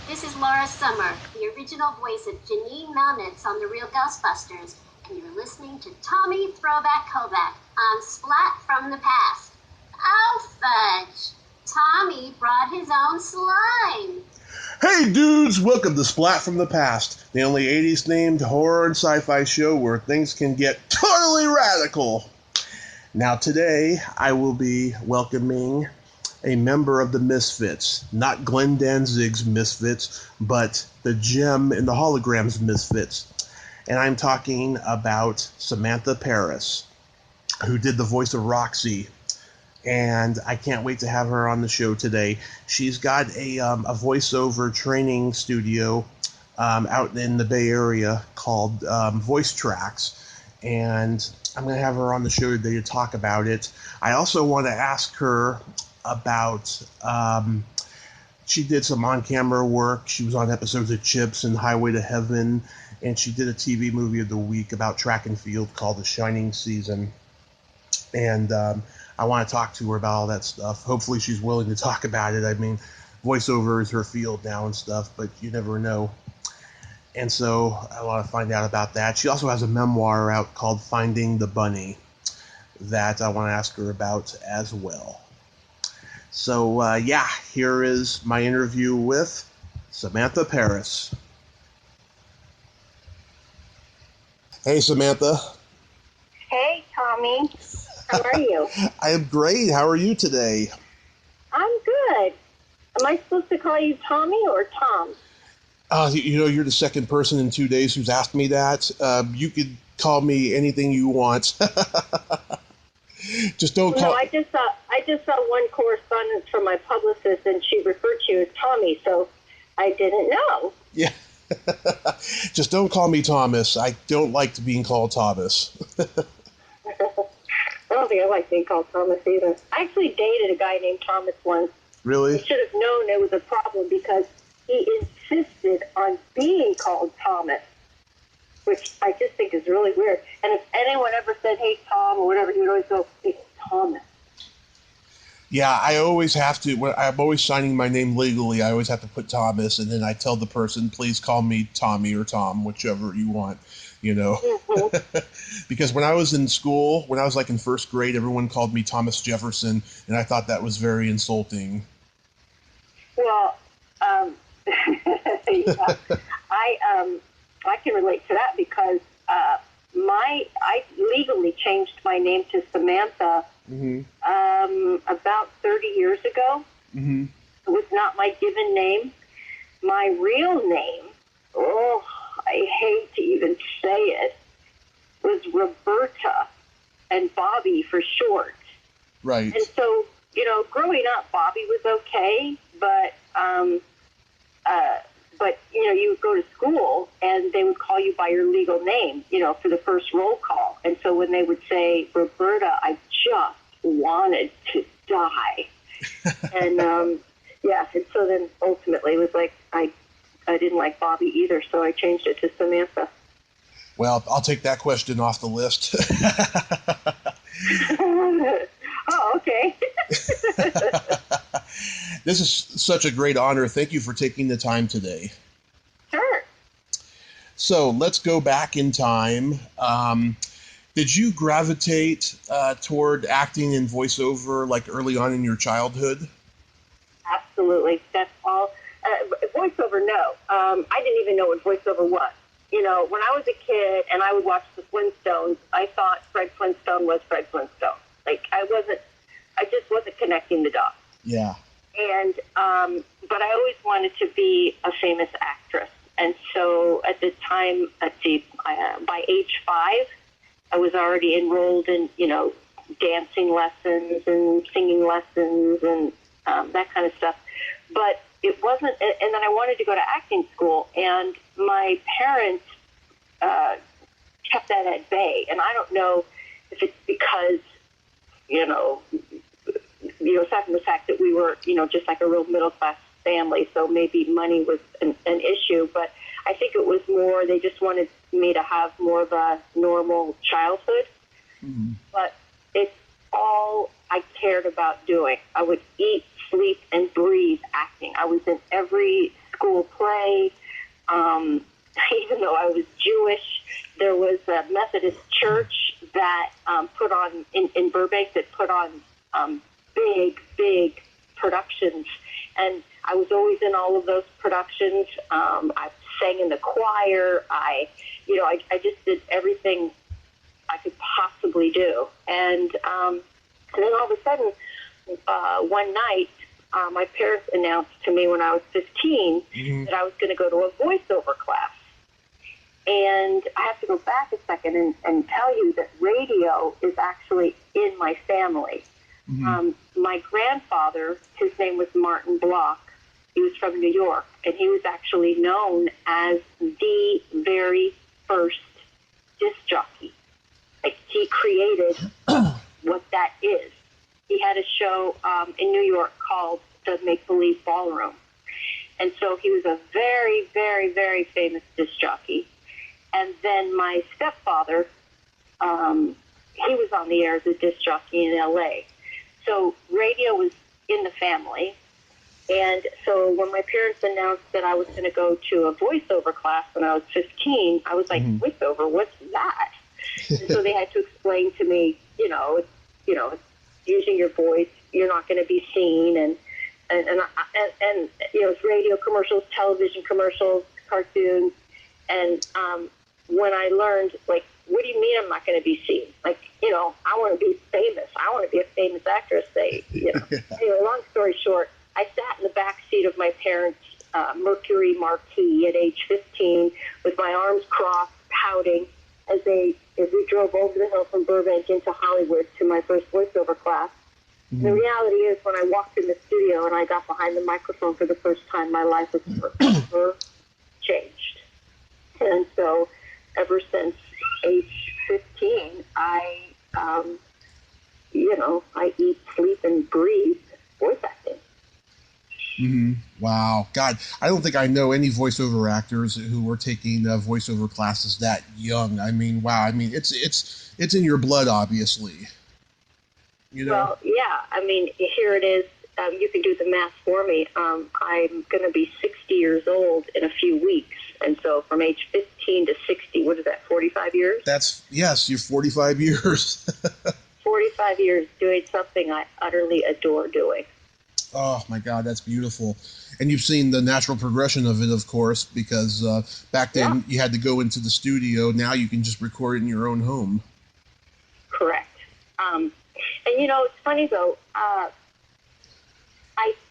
This is Laura Summer, the original voice of Janine Melnitz on The Real Ghostbusters, and you're listening to Tommy Throwback Kovac on Splat from the Past. Oh, fudge! Tommy brought his own slime! Hey dudes, welcome to Splat from the Past, the only 80s themed horror and sci-fi show where things can get totally radical. Now today, I will be welcoming a member of the Misfits, not Glenn Danzig's Misfits, but the Gem and the Holograms Misfits. And I'm talking about Samantha Paris, who did the voice of Roxy. And I can't wait to have her on the show today. She's got a voiceover training studio out in the Bay Area called Voice Tracks, and I'm going to have her on the show today to talk about it. I also want to ask her about, she did some on-camera work. She was on episodes of Chips and Highway to Heaven, and she did a TV movie of the week about track and field called The Shining Season. And I want to talk to her about all that stuff. Hopefully she's willing to talk about it. I mean, voiceover is her field now and stuff, but you never know. And so I want to find out about that. She also has a memoir out called Finding the Bunny that I want to ask her about as well. So, here is my interview with Samantha Paris. Hey, Samantha. Hey, Tommy. How are you? I am great. How are you today? I'm good. Am I supposed to call you Tommy or Tom? You're the second person in 2 days who's asked me that. You could call me anything you want. Just don't call... No, I just saw one correspondence from my publicist, and she referred to you as Tommy, so I didn't know. Yeah. Just don't call me Thomas. I don't like being called Thomas. I don't think I like being called Thomas either. I actually dated a guy named Thomas once. Really? I should have known it was a problem because he insisted on being called Thomas, which I just think is really weird. And if anyone ever said, hey, Tom, or whatever, you'd always go, it's Thomas. Yeah, I always have to. When I'm always signing my name legally, I always have to put Thomas, and then I tell the person, please call me Tommy or Tom, whichever you want, you know. Mm-hmm. Because when I was in school, when I was like in first grade, everyone called me Thomas Jefferson, and I thought that was very insulting. Well, yeah, I can relate to that because I legally changed my name to Samantha about 30 years ago. Mm-hmm. It was not my given name. My real name, I hate to even say it, was Roberta, and Bobby for short. Right. And so, growing up, Bobby was okay, but you would go to school and they would call you by your legal name, for the first roll call. And so when they would say Roberta, I just wanted to die. And, and so then ultimately it was like, I didn't like Bobby either, so I changed it to Samantha. Well, I'll take that question off the list. Oh, okay. This is such a great honor. Thank you for taking the time today. Sure. So let's go back in time. Did you gravitate toward acting and voiceover like early on in your childhood? Absolutely. That's all. Voiceover, no. I didn't even know what voiceover was. When I was a kid and I would watch the Flintstones, I thought Fred Flintstone was Fred Flintstone. I just wasn't connecting the dots. Yeah. And, but I always wanted to be a famous actress. And so at the time, by age 5, I was already enrolled in, dancing lessons and singing lessons and that kind of stuff. But it wasn't, and then I wanted to go to acting school, and my parents kept that at bay. And I don't know if it's because, aside from the fact that we were, just like a real middle-class family, so maybe money was an issue, but I think it was more, they just wanted me to have more of a normal childhood. Mm-hmm. But it's all I cared about doing. I would eat, sleep, and breathe acting. I was in every school play. Even though I was Jewish, there was a Methodist church that put on, in Burbank, that put on big productions. And I was always in all of those productions. I sang in the choir. I just did everything I could possibly do. And then all of a sudden, one night, my parents announced to me when I was 15 that I was going to go to a voiceover class. And I have to go back a second and tell you that radio is actually in my family. My grandfather, his name was Martin Block. He was from New York, and he was actually known as the very first disc jockey. Like, he created what that is. He had a show in New York called the Make Believe Ballroom. And so he was a very, very, very famous disc jockey. And then my stepfather, he was on the air as a disc jockey in L.A. So radio was in the family. And so when my parents announced that I was going to go to a voiceover class when I was 15, I was like, voiceover, what's that? And so they had to explain to me, it's using your voice, you're not going to be seen, and it's radio commercials, television commercials, cartoons, and when I learned, like, what do you mean I'm not going to be seen? Like, I want to be famous. I want to be a famous actress. Anyway, long story short, I sat in the back seat of my parents' Mercury Marquis at age 15 with my arms crossed, pouting, as we drove over the hill from Burbank into Hollywood to my first voiceover class. The reality is, when I walked in the studio and I got behind the microphone for the first time, my life was forever changed. And so ever since age 15, I eat, sleep, and breathe voice acting. Wow. God, I don't think I know any voiceover actors who were taking voiceover classes that young. I mean, wow. I mean, it's in your blood, obviously. Well, yeah. I mean, here it is. You can do the math for me. I'm going to be 60 years old in a few weeks. And so from age 15 to 60, what is that, 45 years? Yes, you're 45 years. 45 years doing something I utterly adore doing. Oh, my God, that's beautiful. And you've seen the natural progression of it, of course, because back then you had to go into the studio. Now you can just record it in your own home. Correct. And, it's funny, though.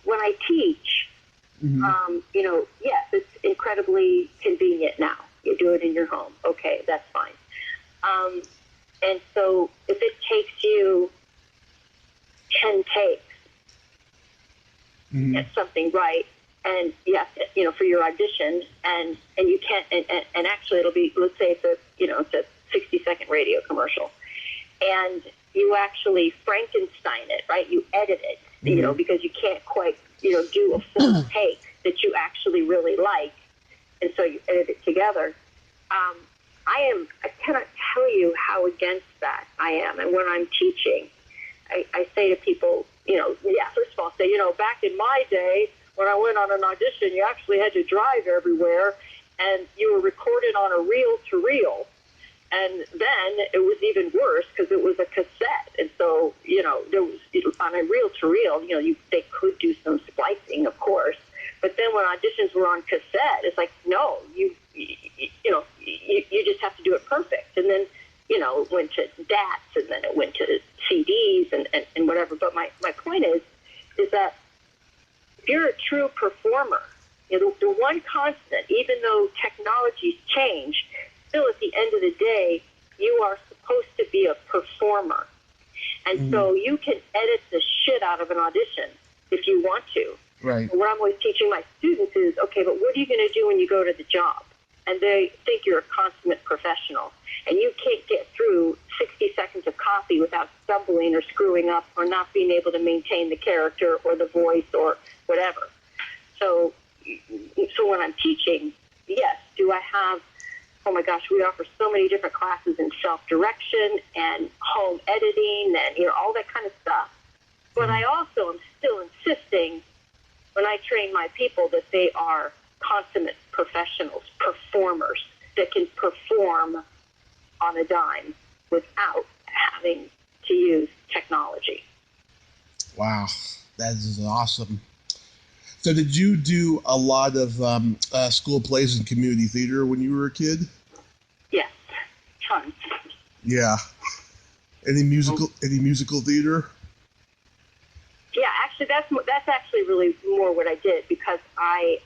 When I teach, yes, it's incredibly convenient now. You do it in your home. Okay, that's fine. And so if it takes you 10 takes, get something right, and yes, for your audition, and you can't, and actually it'll be, let's say it's a 60-second radio commercial, and you actually Frankenstein it, right? You edit it, because you can't quite, do a full take that you actually really like, and so you edit it together. I cannot tell you how against that I am, and when I'm teaching, I say to people, first of all, say, back in my day, when I went on an audition, you actually had to drive everywhere, and you were recorded on a reel-to-reel. And then it was even worse because it was a cassette. And so, there was, on a reel-to-reel, they could do some splicing, of course. But then when auditions were on cassette, it's like, no, you just have to do it perfect. And then, it went to DATs, and then it went to CDs and whatever. But my point is that if you're a true performer, the one constant, even though technology's changed, still at the end of the day, you are supposed to be a performer. And so you can edit the shit out of an audition if you want to. Right. And what I'm always teaching my students is, okay, but what are you going to do when you go to the job? And they think you're a consummate professional. And you can't get through 60 seconds of copy without stumbling or screwing up or not being able to maintain the character or the voice or whatever. So when I'm teaching, yes, do I have, oh my gosh, we offer so many different classes in self-direction and home editing and, all that kind of stuff. But I also am still insisting when I train my people that they are consummate professionals, performers that can perform on a dime without having to use technology. Wow, that is awesome. So did you do a lot of school plays and community theater when you were a kid? Yes, tons. Yeah. Any musical theater? Yeah, actually, that's actually really more what I did, because I,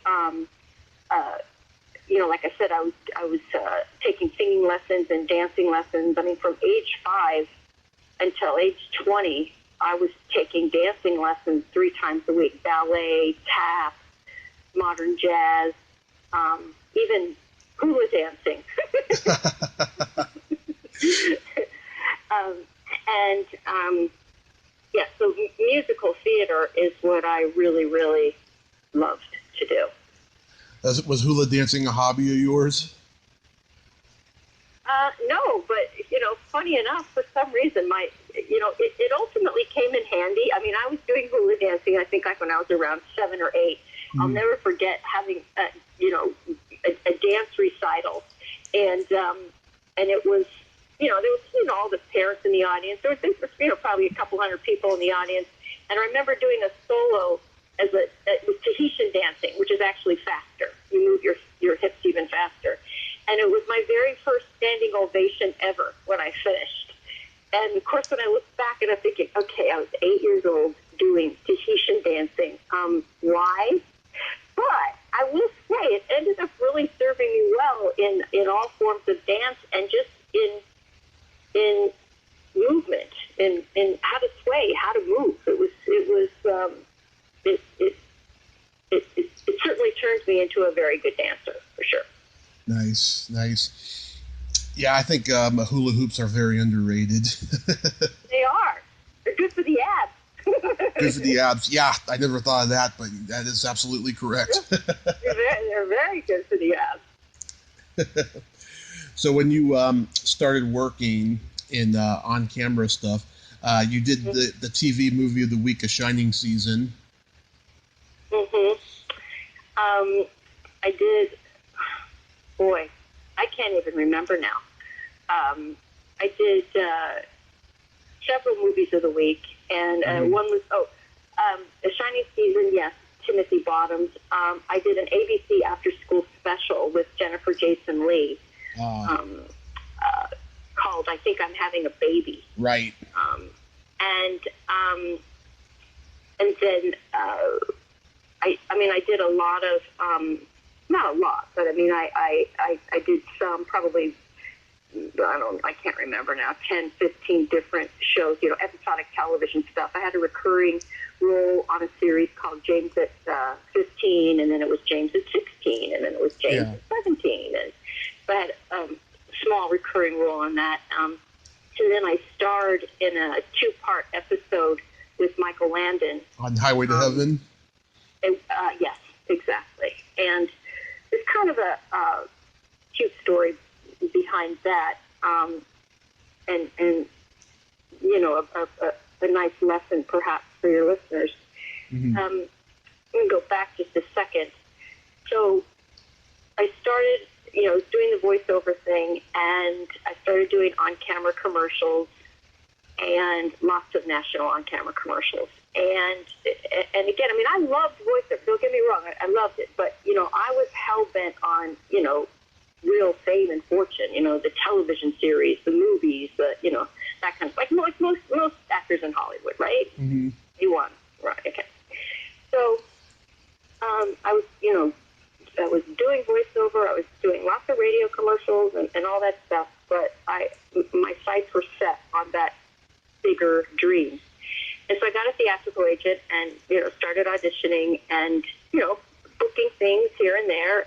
like I said, I was taking singing lessons and dancing lessons. I mean, from age 5 until age 20, I was taking dancing lessons 3 times a week: ballet, tap, modern jazz, even hula dancing. So musical theater is what I really, really loved to do. Was hula dancing a hobby of yours? No, but, funny enough, for some reason, it ultimately came in handy. I mean, I was doing hula dancing, I think, like when I was around 7 or 8. Mm-hmm. I'll never forget having, a dance recital. And it was, there was, all the parents in the audience. There was, probably a couple hundred people in the audience. And I remember doing a solo with Tahitian dancing, which is actually faster. You move your hips even faster. And it was my very first standing ovation ever when I finished. And, of course, when I look back and I'm thinking, okay, I was 8 years old doing Tahitian dancing. Why? But I will say it ended up really serving me well in all forms of dance, and just in movement, in how to sway, how to move. It certainly turns me into a very good dancer, for sure. Nice. Yeah, I think hula hoops are very underrated. They are. They're good for the abs. Good for the abs. Yeah, I never thought of that, but that is absolutely correct. They're very good for the abs. So when you started working in on-camera stuff, you did the TV movie of the week, A Shining Season. Mm-hmm. I did. Boy, I can't even remember now. I did several movies of the week, and one was, A Shining Season, yes, Timothy Bottoms. I did an ABC after-school special with Jennifer Jason Leigh called I Think I'm Having a Baby. Right. And then I did a lot of, not a lot, but I did some, probably, I can't remember now, 10, 15 different shows, episodic television stuff. I had a recurring role on a series called James at 15, and then it was James at 16, and then it was James at 17, and so I had a small recurring role on that. And then I starred in a 2-part episode with Michael Landon. On Highway to Heaven? Yes, exactly. And there's kind of a cute story behind that, and a nice lesson perhaps for your listeners. Mm-hmm. Let me go back just a second. So I started, doing the voiceover thing, and I started doing on-camera commercials and lots of national on-camera commercials. And again, I loved voiceover. Don't get me wrong, I loved it. But, I was hell-bent on, real fame and fortune, the television series, the movies, that kind of, like most actors in Hollywood, right? Mm-hmm. You want, right, okay. So I was doing voiceover, I was doing lots of radio commercials and all that stuff, but my sights were set on that bigger dream. And so I got a theatrical agent and, started auditioning and, booking things here and there.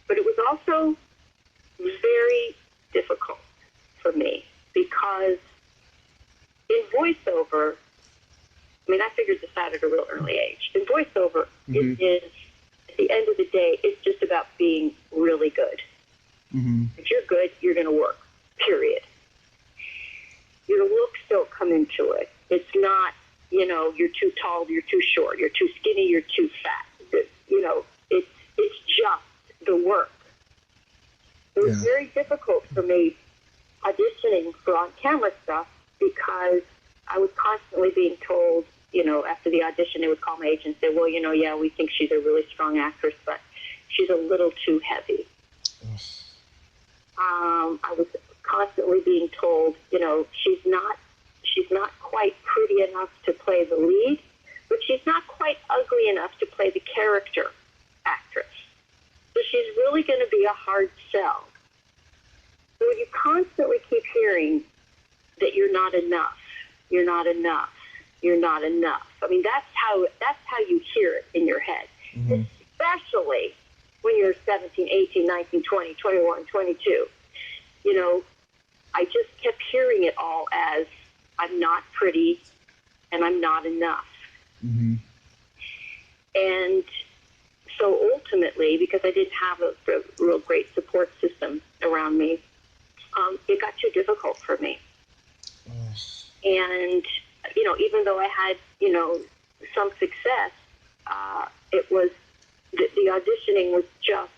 But it was also very difficult for me because in voiceover, I figured this out at a real early age. In voiceover, it is, at the end of the day, it's just about being really good. Mm-hmm. If you're good, you're going to work, period. Your looks don't come into it. It's not, you're too tall, you're too short, you're too skinny, you're too fat. It's was very difficult for me auditioning for on-camera stuff because I was constantly being told, after the audition, they would call my agent and say, well, yeah, we think she's a really strong actress, but she's a little too heavy. I was constantly being told, she's not quite pretty enough to play the lead, but she's not quite ugly enough to play the character actress. So she's really going to be a hard sell. So you constantly keep hearing that you're not enough, you're not enough, you're not enough. I mean, that's how you hear it in your head, especially when you're 17, 18, 19, 20, 21, 22. I just kept hearing it all as I'm not pretty and I'm not enough. Mm-hmm. And so ultimately, because I didn't have a real great support system around me, it got too difficult for me. And, even though I had, some success, it was, the auditioning was just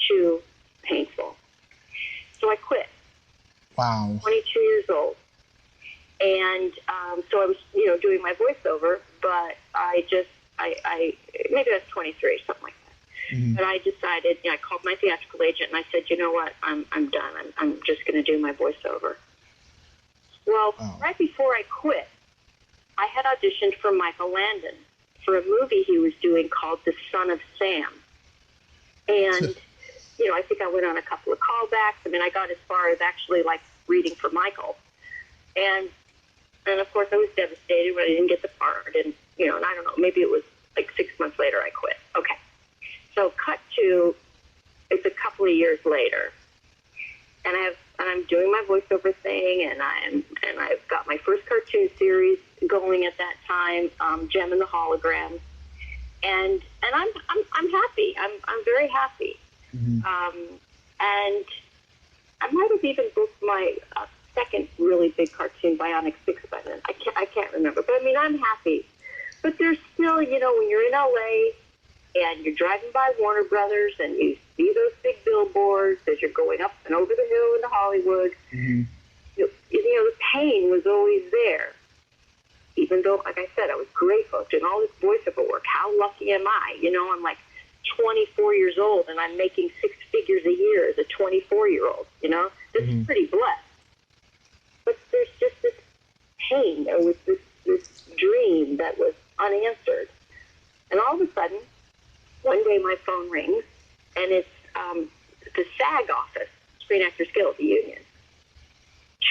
too painful. So I quit. Wow. 22 years old. And so I was, doing my voiceover, but maybe I was 23, something like that. Mm-hmm. But I decided, I called my theatrical agent and I said, you know what, I'm done. I'm just going to do my voiceover. Well, right before I quit, I had auditioned for Michael Landon for a movie he was doing called The Son of Sam. And, I think I went on a couple of callbacks. I mean, I got as far as actually, reading for Michael. And of course, I was devastated when I didn't get the part. And, and I don't know, maybe it was 6 months later I quit. Okay. So cut to, it's a couple of years later. And I'm doing my voiceover thing, and I've got my first cartoon series going at that time, Gem and the Hologram, and I'm happy. I'm very happy. Mm-hmm. And I might have even booked my second really big cartoon, Bionic 6, by then. I can't remember, but I mean, I'm happy. But there's still, when you're in LA and you're driving by Warner Brothers and you see those big billboards as you're going up and over the hill into Hollywood, mm-hmm. The pain was always there. Even though, like I said, I was grateful doing all this voiceover work. How lucky am I? I'm 24 years old and I'm making 6 figures a year as a 24-year-old. This is pretty blessed. But there's just this pain. There was this dream that was unanswered. And all of a sudden, one day my phone rings, and it's the SAG office, Screen Actors Guild, the union,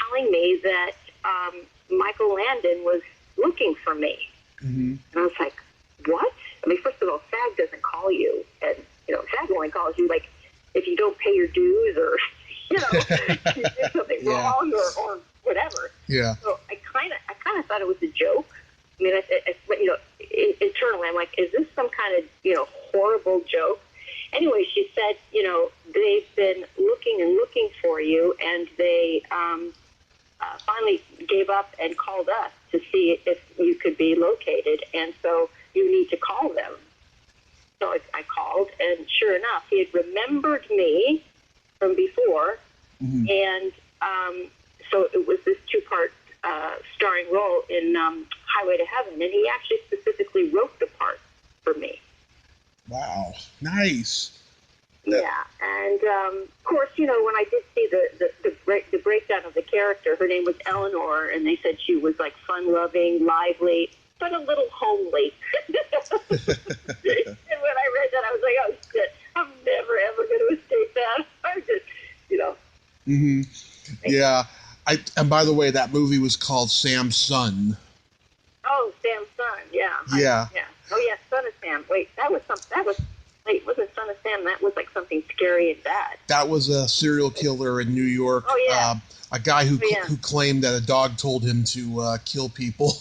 telling me that Michael Landon was looking for me. Mm-hmm. And I was like, what? I mean, first of all, SAG doesn't call you. And, SAG only calls you, if you don't pay your dues or, you did something wrong or whatever. Yeah. So I kind of thought it was a joke. I mean, internally, I'm like, is this some kind of, horrible joke? Anyway, she said, they've been looking for you, and they finally gave up and called us to see if you could be located, and so you need to call them. So I called, and sure enough, he had remembered me from before, mm-hmm. and so it was this 2-part starring role in Highway to Heaven, and he actually specifically wrote the part for me. Wow, nice. Yeah, and of course, when I did see the breakdown of the character, her name was Eleanor, and they said she was fun-loving, lively, but a little homely. And when I read that, I was like, oh shit, I'm never ever going to escape that. I'm just, Mm-hmm. Yeah. And by the way, that movie was called Sam's Son. Oh, Sam's Son. Yeah. Yeah. Yeah. Oh, yeah. Son of Sam. Wait, wait, wasn't Son of Sam? That was something scary and bad. That was a serial killer in New York. Oh, yeah. A guy who claimed that a dog told him to kill people.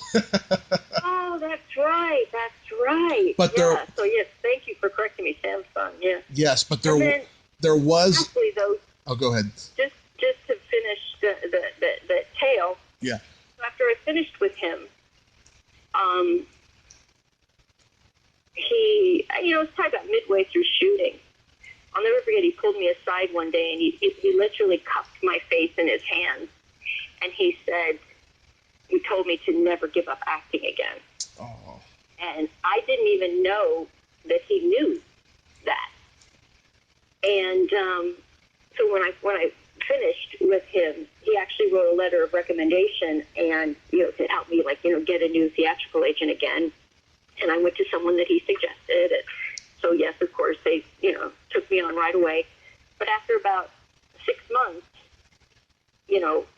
Oh, that's right. That's right. But yeah. So yes, thank you for correcting me, Sam's Son. Yeah. Yes, but there was. Actually, though. Oh, go ahead. Just to finish the tale. Yeah. After I finished with him, he, it was probably about midway through shooting, I'll never forget, he pulled me aside one day, and he literally cupped my face in his hands, and he said, he told me to never give up acting again. Oh. And I didn't even know that he knew that. And so when I finished with him, he actually wrote a letter of recommendation and, to help me, get a new theatrical agent again. And I went to someone that he suggested. And so, yes, of course, they, took me on right away. But after about 6 months,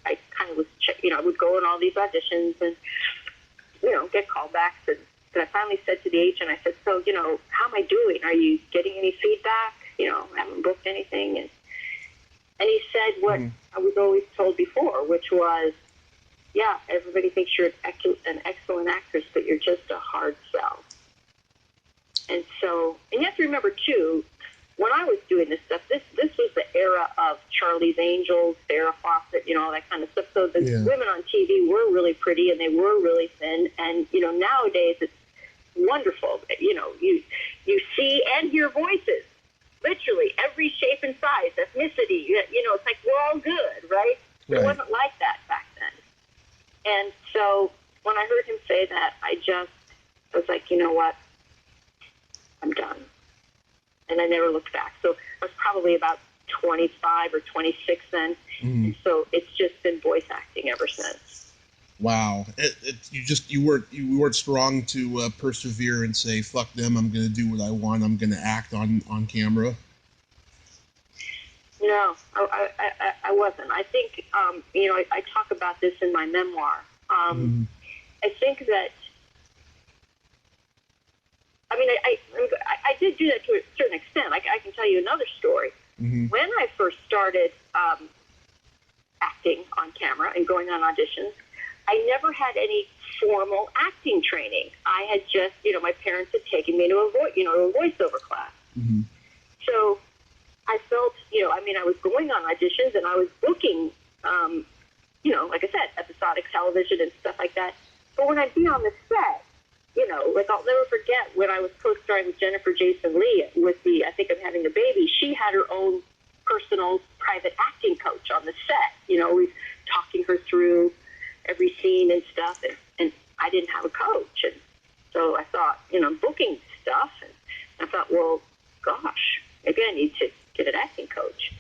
I kind of was, I would go on all these auditions and, get callbacks. And I finally said to the agent, I said, so, how am I doing? Are you getting any feedback? I haven't booked anything. And he said what I was always told before, which was, yeah, everybody thinks you're an excellent actress, but you're just a hard sell. And so, and you have to remember, too, when I was doing this stuff, this was the era of Charlie's Angels, Farrah Fawcett, all that kind of stuff. So the women on TV were really pretty, and they were really thin. And, nowadays it's wonderful. You see and hear voices. Literally every shape and size, ethnicity, it's like we're all good, right? It wasn't like that back then. And so when I heard him say that, I was like, you know what? I'm done. And I never looked back. So I was probably about 25 or 26 then. And so it's just been voice acting ever since. Wow. You weren't strong to persevere and say, fuck them, I'm going to do what I want, I'm going to act on camera? No, I wasn't. I think, I talk about this in my memoir. I think that, I did do that to a certain extent. I can tell you another story. When I first started acting on camera and going on auditions, I never had any formal acting training. I had just, my parents had taken me to a voiceover class. So I felt, I was going on auditions and I was booking, like I said, episodic television and stuff like that. But when I'd be on the set, I'll never forget when I was co-starring with Jennifer Jason Leigh with I Think I'm Having a Baby. She had her own personal private acting coach on the set, always talking her through every scene and stuff. And I didn't have a coach. And so I thought, booking stuff. And I thought, well, gosh, maybe I need to get an acting coach.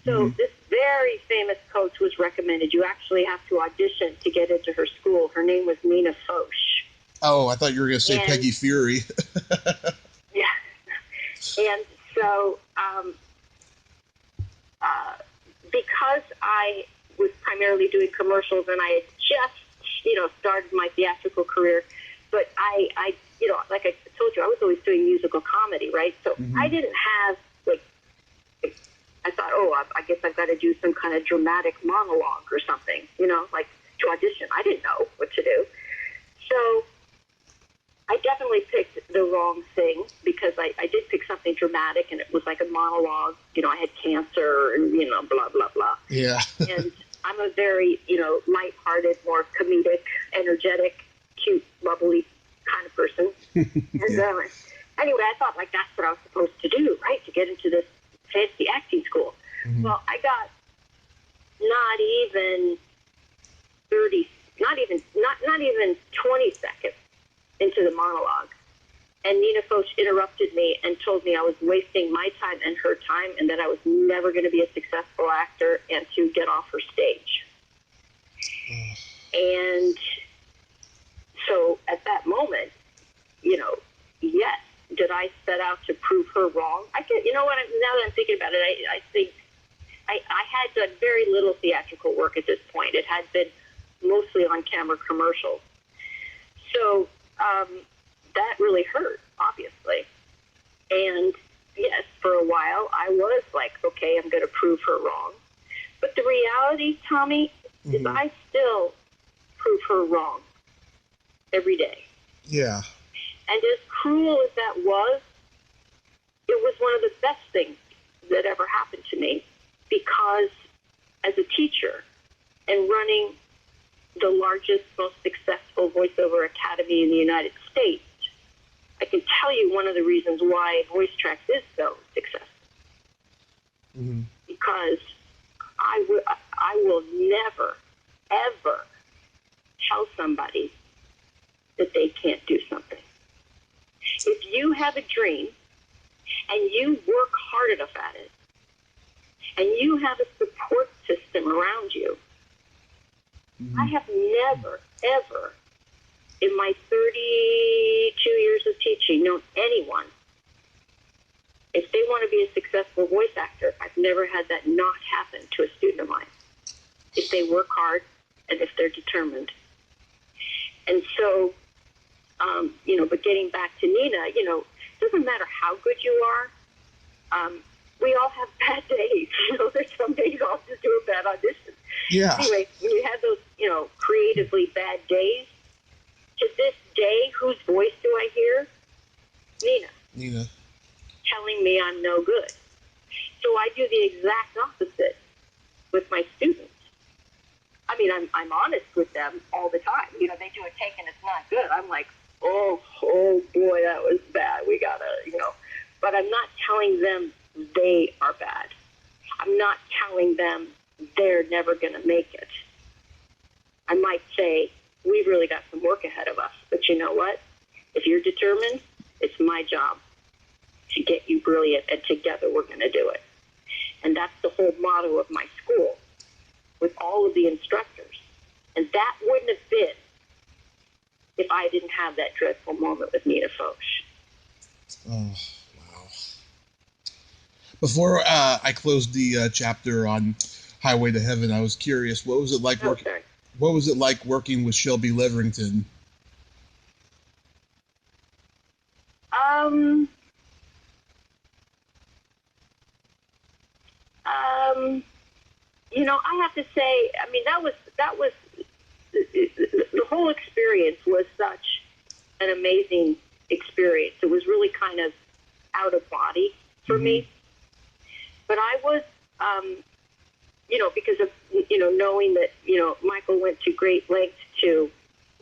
So this very famous coach was recommended. You actually have to audition to get into her school. Her name was Nina Foch. Oh, I thought you were going to say Peggy Fury. Yeah. And so because I was primarily doing commercials and I had just, started my theatrical career, but I like I told you, I was always doing musical comedy, right? So I didn't have, I thought, I guess I've got to do some kind of dramatic monologue or something, to audition. I didn't know what to do. So I definitely picked the wrong thing because I did pick something dramatic and it was like a monologue. I had cancer and, blah, blah, blah. Yeah. And I'm a very, lighthearted, more comedic, energetic, cute, bubbly kind of person. And anyway, I thought that's what I was supposed to do, right, to get into this fancy acting school. Well, I got not even 20 seconds into the monologue. And Nina Foch interrupted me and told me I was wasting my time and her time and that I was never going to be a successful actor and to get off her stage. And so at that moment, yes, did I set out to prove her wrong? Now that I'm thinking about it, I think I had done very little theatrical work at this point. It had been mostly on camera commercials. So that really hurt, obviously. And yes, for a while, I was like, okay, I'm going to prove her wrong. But the reality, Tommy, is I still prove her wrong every day. Yeah. And as cruel as that was, it was one of the best things that ever happened to me because as a teacher and running the largest, most successful voiceover academy in the United States, I can tell you one of the reasons why Voice Tracks is so successful. because I will never, ever tell somebody that they can't do something. If you have a dream and you work hard enough at it, and you have a support system around you, I have never, ever, in my 32 years of teaching, known anyone, if they want to be a successful voice actor, I've never had that not happen to a student of mine. If they work hard and if they're determined. And so, but getting back to Nina, it doesn't matter how good you are. We all have bad days. There's some days I'll just do a bad audition. Yeah. Anyway, when you have those, creatively bad days, to this day, whose voice do I hear? Nina. Telling me I'm no good. So I do the exact opposite with my students. I mean, I'm honest with them all the time. They do a take and it's not good. I'm like, oh boy, that was bad. We gotta, But I'm not telling them they are bad. I'm not telling them they're never going to make it. I might say, we've really got some work ahead of us. But you know what? If you're determined, it's my job to get you brilliant, and together we're going to do it. And that's the whole motto of my school, with all of the instructors. And that wouldn't have been if I didn't have that dreadful moment with Nina Foch. Oh, wow. Before I closed the chapter on Highway to Heaven, I was curious, what was it like working with Shelby Leverington? I have to say, I mean, that was the whole experience was such an amazing experience. It was really kind of out of body for me. But I was, because of, knowing that, Michael went to great lengths to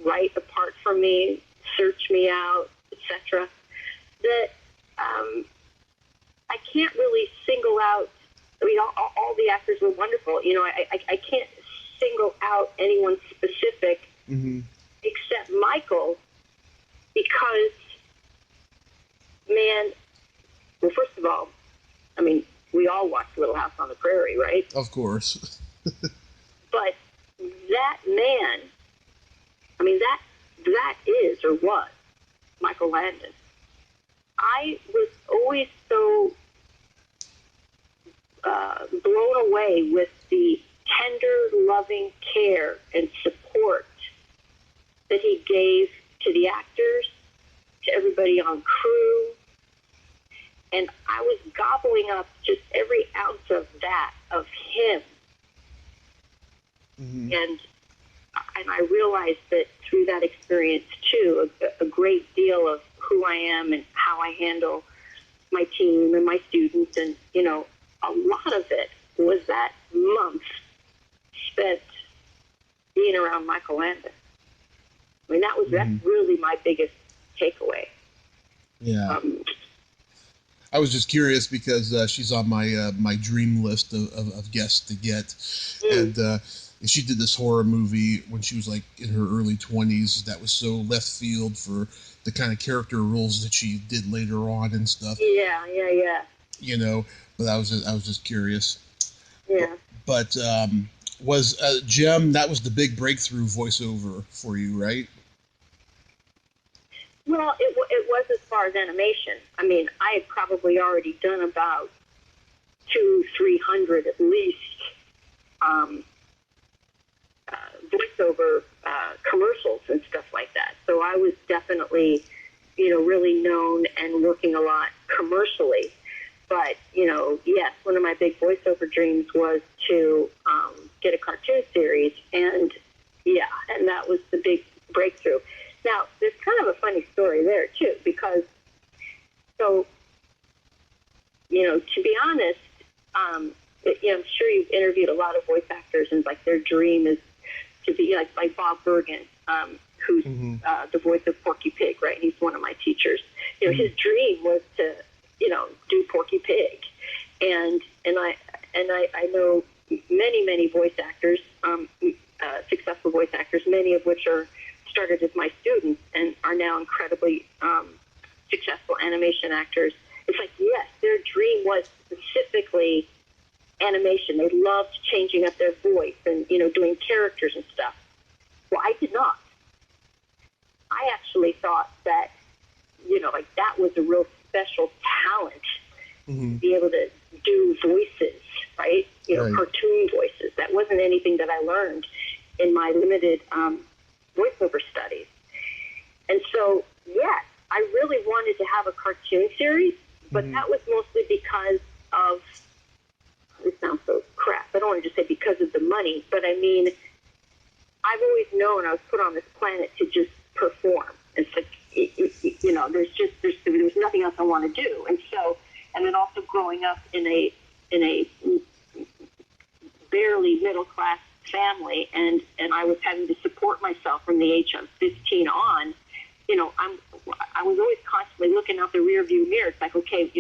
write a part for me, search me out, etc., that I can't really single out. I mean, all the actors were wonderful. I can't single out anyone specific except Michael, because, man, well, first of all, I mean, we all watched Little House on the Prairie, right? Of course. But that man, I mean, that is or was Michael Landon. I was always so blown away with the tender, loving care and support that he gave to the actors, to everybody on crew. And I was gobbling up just every ounce of that, of him. And I realized that through that experience, too, a great deal of who I am and how I handle my team and my students, and, a lot of it was that month spent being around Michael Landon. I mean, that's really my biggest takeaway. Yeah. I was just curious because she's on my dream list of guests to get, and she did this horror movie when she was like in her early 20s that was so left field for the kind of character roles that she did later on and stuff. Yeah. But I was just curious. Yeah. But was Jem, that was the big breakthrough voiceover for you, right? Well, it was as far as animation. I mean, I had probably already done about 200-300 at least voiceover commercials and stuff like that. So I was definitely, really known and working a lot commercially. But, yes, one of my big voiceover dreams was to get a cartoon series. And, and that was the big breakthrough. Now, there's kind of a funny story there, too, because, to be honest, I'm sure you've interviewed a lot of voice actors, and, like, their dream is to be, like Bob Bergen, who's the voice of Porky Pig, right? He's one of my teachers. His dream was to, do Porky Pig. And I know many voice actors, successful voice actors, many of which are started as my students and are now incredibly successful animation actors. It's like, yes, their dream was specifically animation. They loved changing up their voice and, doing characters and stuff. Well, I did not. I actually thought that, that was a real special talent to be able to do voices, right? Right. Cartoon voices. That wasn't anything that I learned in my limited voiceover studies. And so, yes, I really wanted to have a cartoon series, but that was mostly because of, this sounds so crap, I don't want to just say because of the money, but I mean, I've always known I was put on this planet to just perform. It's like, there's nothing else I want to do. And so, and then also growing up in a barely middle class family, and I was having to support myself from the age of 15 on. I was always constantly looking out the rear view mirror. It's like, okay,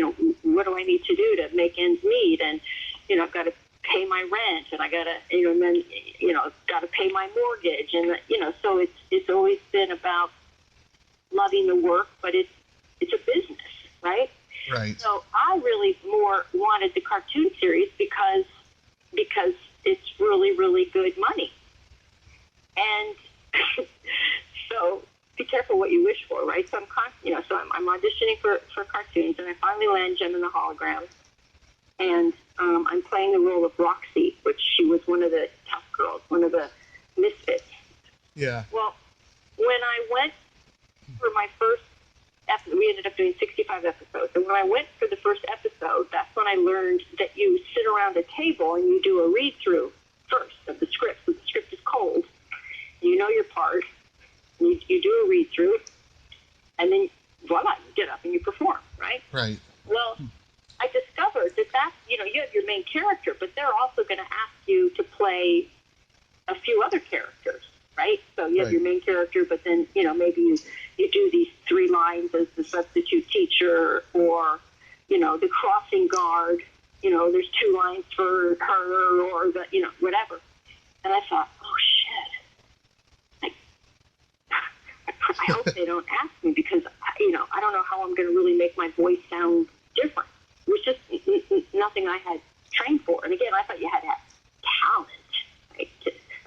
what do I need to do to make ends meet? And I've got to pay my rent, and I got to, and then got to pay my mortgage, and so it's always been about loving the work, but it's a business, right? Right. So I really more wanted the cartoon series because it's really, really good money. And so be careful what you wish for, right? So I'm auditioning for cartoons, and I finally land Gem and the Hologram. And I'm playing the role of Roxy, which she was one of the tough girls, one of the misfits. Yeah. Well, when I went for my first episode, we ended up doing 65 episodes. And when I went for the first episode, that's when I learned that you sit around a table and you do a read-through first of the script. So the script is cold. You know your part. You do a read-through. And then, voila, you get up and you perform, right? Right. Well, I discovered that you have your main character, but they're also going to ask you to play a few other characters, right? So you have your main character, but then, maybe you do these 3 lines as the substitute teacher, or, the crossing guard, there's 2 lines for her, or the, whatever. And I thought, oh, shit. I hope they don't ask me, because, I don't know how I'm going to really make my voice sound different. It was just nothing I had trained for. And again, I thought you had to have talent, right?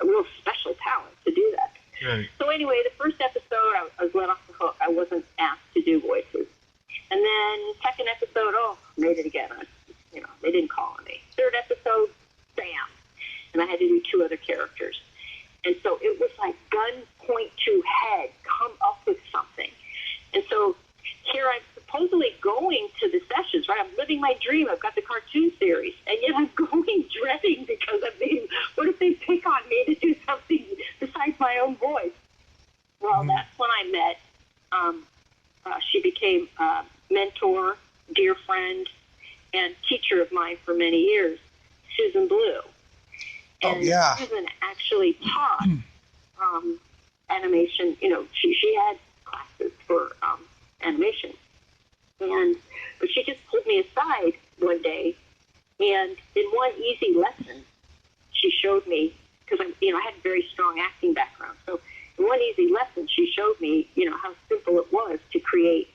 A real special talent to do that. Right. So anyway, the first episode, I was let off the hook. I wasn't asked to do voices. And then second episode, made it again. They didn't call on me. Third episode, bam. And I had to do 2 other characters. And so it was like gun point to head, come up with something. And so here I'm supposedly going to the sessions, right? I'm living my dream. I've got the cartoon series. And yet I'm going dreading, because what if they pick on me to do something besides my own voice? Well, that's when I met, she became a mentor, dear friend, and teacher of mine for many years, Susan Blue. And Susan actually taught animation. She had classes for animation. But she just pulled me aside one day, and in one easy lesson, she showed me, because I had a very strong acting background. So in one easy lesson, she showed me, how simple it was to create,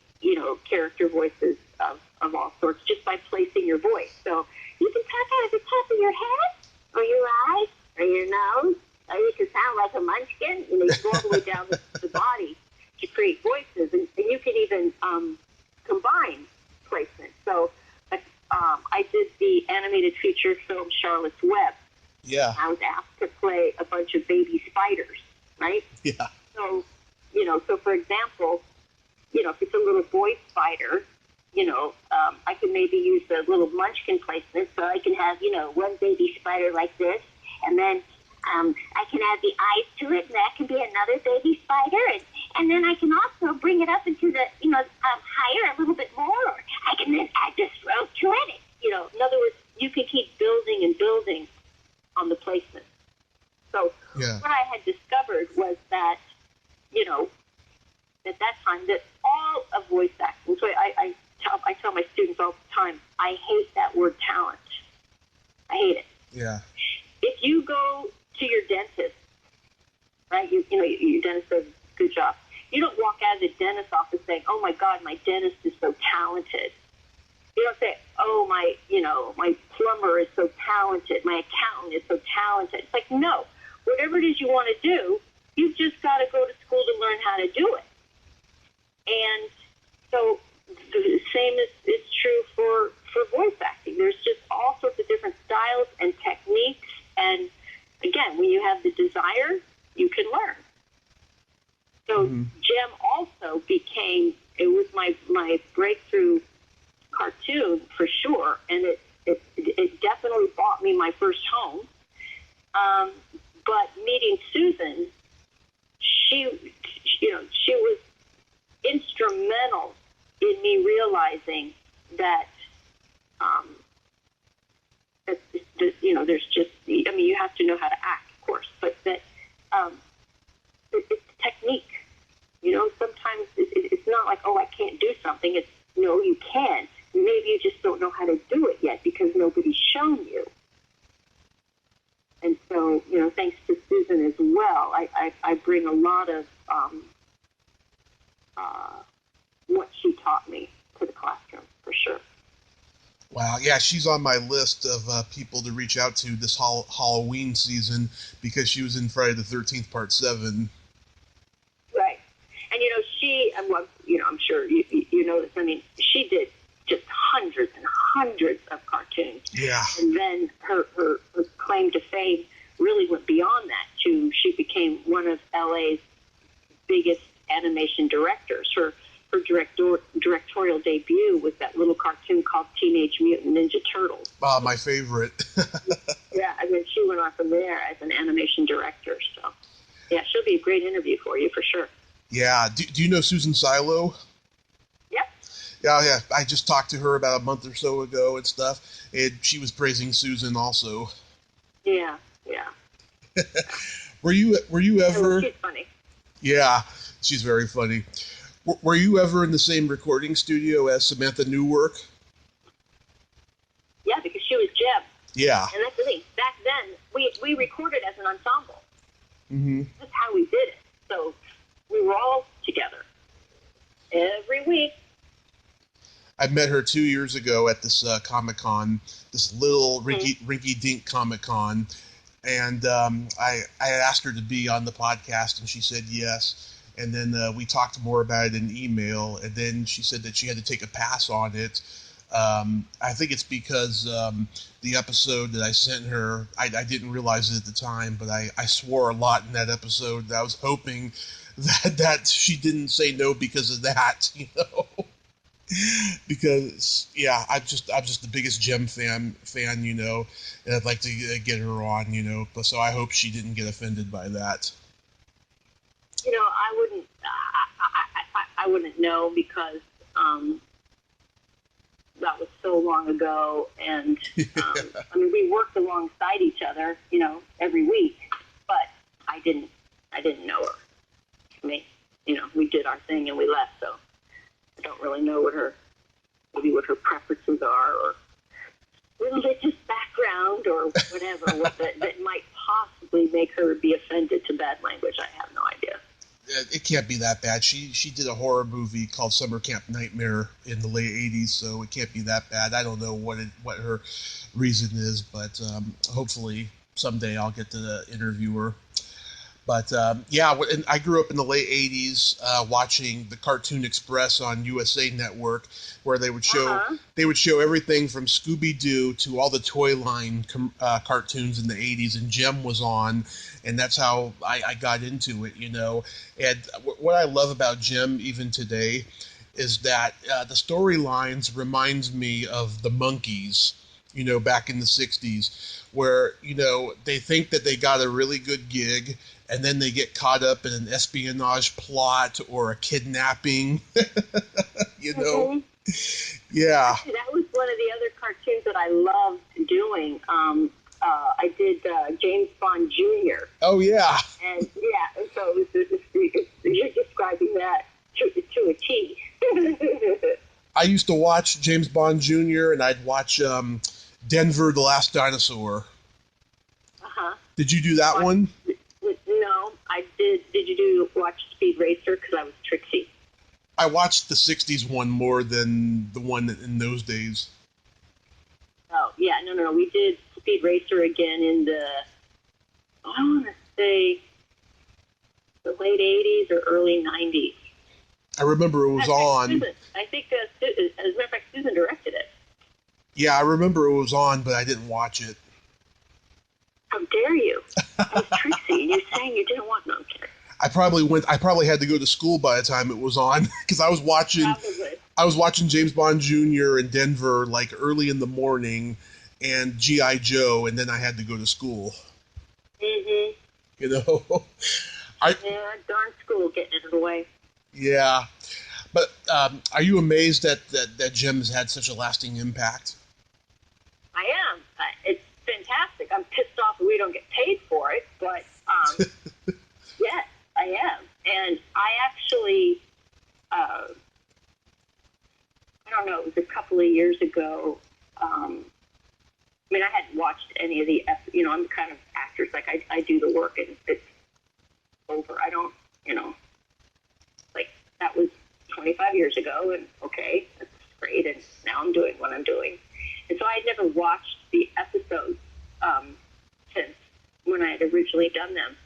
character voices of all sorts, just by placing your voice. So you can talk out of the top of your head, or your eyes, or your nose, or you can sound like a munchkin, and they go all the way down the body to create voices. And you can even combine placement. So I did the animated feature film Charlotte's Web. Yeah. I was asked to play a bunch of baby spiders, right? Yeah. So, so for example, if it's a little boy spider, I can maybe use the little munchkin placement, so I can have, one baby spider like this, and then I can add the eyes to it, and that can be another baby spider, and then I can also bring it up into the, higher a little bit more, or I can then add this throat to it. In other words, you can keep building and building on the placement. So what I had discovered was that, at that time, that all of voice acting, so I tell my students all the time, I hate that word talent. I hate it. Yeah. If you go to your dentist, right, your dentist does a good job. You don't walk out of the dentist's office saying, oh, my God, my dentist is so talented. You don't say, oh, my plumber is so talented, my accountant is so talented. It's like, no, whatever it is you want to do, you've just got to go to school to learn how to do it. And so the same is true for voice acting. There's just all sorts of different styles and techniques. And again, when you have the desire, you can learn. So Gem also it was my breakthrough cartoon for sure. And it definitely bought me my first home. But meeting Susan, she was instrumental in me realizing that, there's just, you have to know how to act, of course, but that it's technique. Sometimes it's not like, oh, I can't do something. It's, no, you can. Maybe you just don't know how to do it yet because nobody's shown you. And so, thanks to Susan as well, I bring a lot of what she taught me to the classroom, for sure. Wow, yeah, she's on my list of people to reach out to this Halloween season because she was in Friday the 13th, Part 7. Right. And, I'm sure you know this. I mean, she did just hundreds and hundreds of cartoons. Yeah. And then her claim to fame really went beyond that. She became one of LA's biggest animation directors. Her directorial debut was that little cartoon called Teenage Mutant Ninja Turtles. My favorite. Yeah, and then she went on from there as an animation director. So, yeah, she'll be a great interview for you, for sure. Yeah. Do you know Susan Silo? Yep. Yeah. I just talked to her about a month or so ago and stuff, and she was praising Susan also. Yeah. Were you ever? She's funny. Yeah, she's very funny. Were you ever in the same recording studio as Samantha Newark? Yeah, because she was Jeb. Yeah. And that's the thing. Back then, we recorded as an ensemble. Mm-hmm. That's how we did it. So we were all together every week. I met her 2 years ago at this Comic-Con, this little rinky-dink Comic-Con, and I asked her to be on the podcast, and she said yes. And then we talked more about it in email, and then she said that she had to take a pass on it. I think it's because the episode that I sent her, I didn't realize it at the time, but I swore a lot in that episode. I was hoping that she didn't say no because of that, because I'm just the biggest Gem fan, and I'd like to get her on, but so I hope she didn't get offended by that. I wouldn't know because that was so long ago, and we worked alongside each other, every week, but I didn't know her. We did our thing and we left, so I don't really know what her preferences are, or religious background, or whatever that might possibly make her be offended to bad language. I have no idea. It can't be that bad. She did a horror movie called Summer Camp Nightmare in the late 80s, so it can't be that bad. I don't know what her reason is, but hopefully someday I'll get to interview her. But and I grew up in the late 80s watching the Cartoon Express on USA Network, where they would show everything from Scooby-Doo to all the toy line cartoons in the 80s, and Gem was on, and that's how I got into it, And what I love about Gem even today is that the storylines reminds me of the Monkees, back in the 60s, where, they think that they got a really good gig, and then they get caught up in an espionage plot or a kidnapping, Mm-hmm. Yeah. Actually, that was one of the other cartoons that I loved doing. I did James Bond Jr. Oh, yeah. And, so you're describing that to a T. I used to watch James Bond Jr., and I'd watch Denver the Last Dinosaur. Did you do that one? No, I did. Did you watch Speed Racer? Because I was Trixie. I watched the 60s one more than the one in those days. Oh, yeah, no. We did Speed Racer again in the, I want to say, the late 80s or early 90s. I remember it was on. Susan, I think, as a matter of fact, Susan directed it. Yeah, I remember it was on, but I didn't watch it. How dare you? I was Trixie, and you're saying you didn't want no kidding. I probably had to go to school by the time it was on because I was watching James Bond Jr. in Denver like early in the morning and G.I. Joe, and then I had to go to school. Mm-hmm. You know? Darn school getting in the way. Yeah. But are you amazed that Jim has had such a lasting impact? I am. It's fantastic. I'm pissed off that we don't get paid for it, but yes, I am. And I actually, I don't know, it was a couple of years ago. I hadn't watched any of the, I'm the kind of actress, like I do the work and it's over. I don't, like that was 25 years ago and okay, that's great. And now I'm doing what I'm doing. And so I had never watched the episodes since when I had originally done them.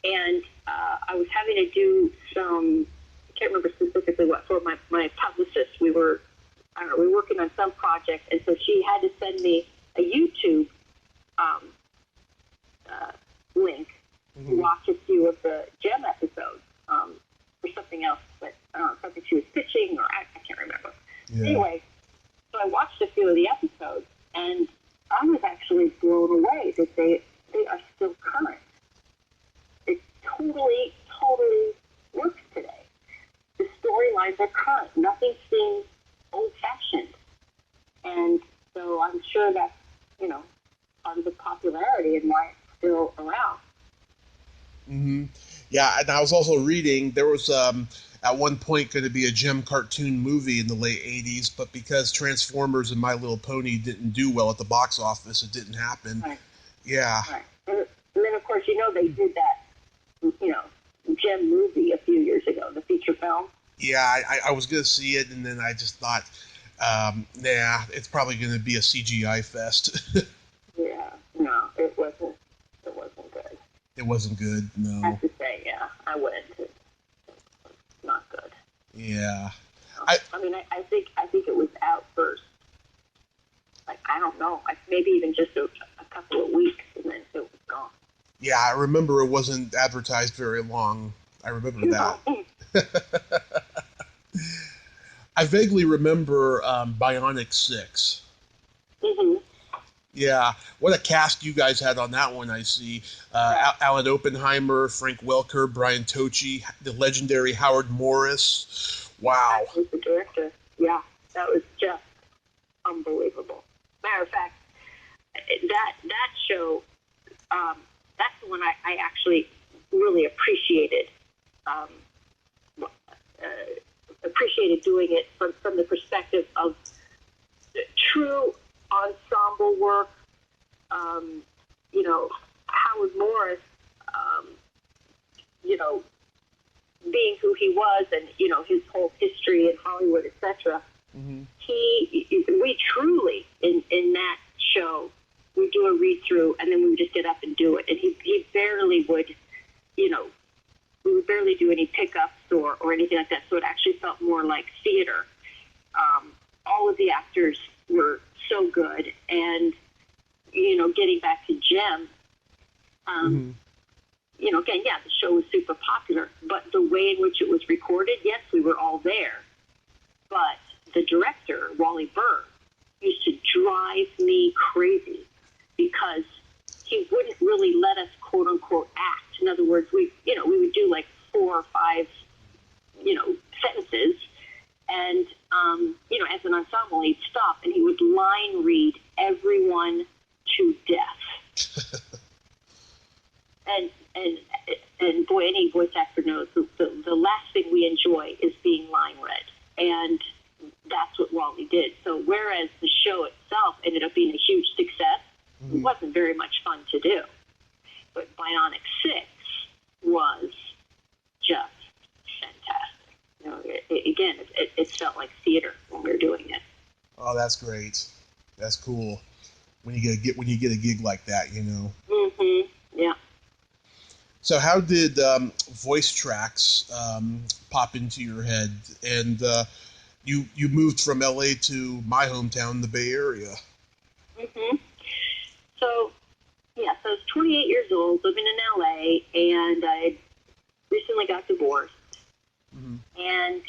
And I was having to do some, I can't remember specifically what, for my publicist. We were working on some project, and so she had to send me a YouTube link to watch a few of the Gem episodes for something else, but something she was pitching, or I can't remember. Yeah. Anyway, so I watched a few of the episodes, and I was actually blown away that they are still current. It totally works today. The storylines are current. Nothing seems old-fashioned. And so I'm sure that's, part of the popularity and why it's still around. Mm-hmm. Yeah, and I was also reading, there was at one point going to be a Gem cartoon movie in the late 80s, but because Transformers and My Little Pony didn't do well at the box office, it didn't happen. Right. Yeah. Right. And then, of course, they did that, Gem movie a few years ago, the feature film. Yeah, I was going to see it, and then I just thought, it's probably going to be a CGI fest. Yeah, no, it wasn't good. It wasn't good, no. I have to say, yeah, I went. It was not good. Yeah. I think it was out first. Like, I don't know, maybe even just a couple of weeks, and then it was gone. Yeah, I remember it wasn't advertised very long. I remember that. I vaguely remember Bionic 6. Mm-hmm. Yeah, what a cast you guys had on that one, I see. Alan Oppenheimer, Frank Welker, Brian Tochi, the legendary Howard Morris. Wow. That was the director. Yeah, that was just unbelievable. Matter of fact, that show, that's the one I actually really appreciated. Appreciated doing it from the perspective of true ensemble work. Howard Morris, being who he was, and his whole history in Hollywood, etc. Mm-hmm. We truly in that show, we do a read through, and then we would just get up and do it. And he barely would, we would barely do any pickups or anything like that. So it actually felt more like theater. All of the actors were so good, and getting back to Gem, again, yeah, the show was super popular, but the way in which it was recorded, yes, we were all there, but the director, Wally Burr, used to drive me crazy because he wouldn't really let us quote unquote act. In other words, we would do like 4 or 5 sentences, and as an ensemble, he'd stop and he would line read everyone to death. and boy, any voice actor knows the last thing we enjoy is being line read, and that's what Wally did. So whereas the show itself ended up being a huge success, it wasn't very much fun to do. but Bionic 6 was just fantastic. You know, it felt like theater when we were doing it. Oh, that's great. That's cool. When you get a gig like that, you know. Mm-hmm. Yeah. So how did voice tracks pop into your head? And you moved from LA to my hometown, the Bay Area. Mm-hmm. So I was 28 years old, living in LA, and I recently got divorced. Mm-hmm. And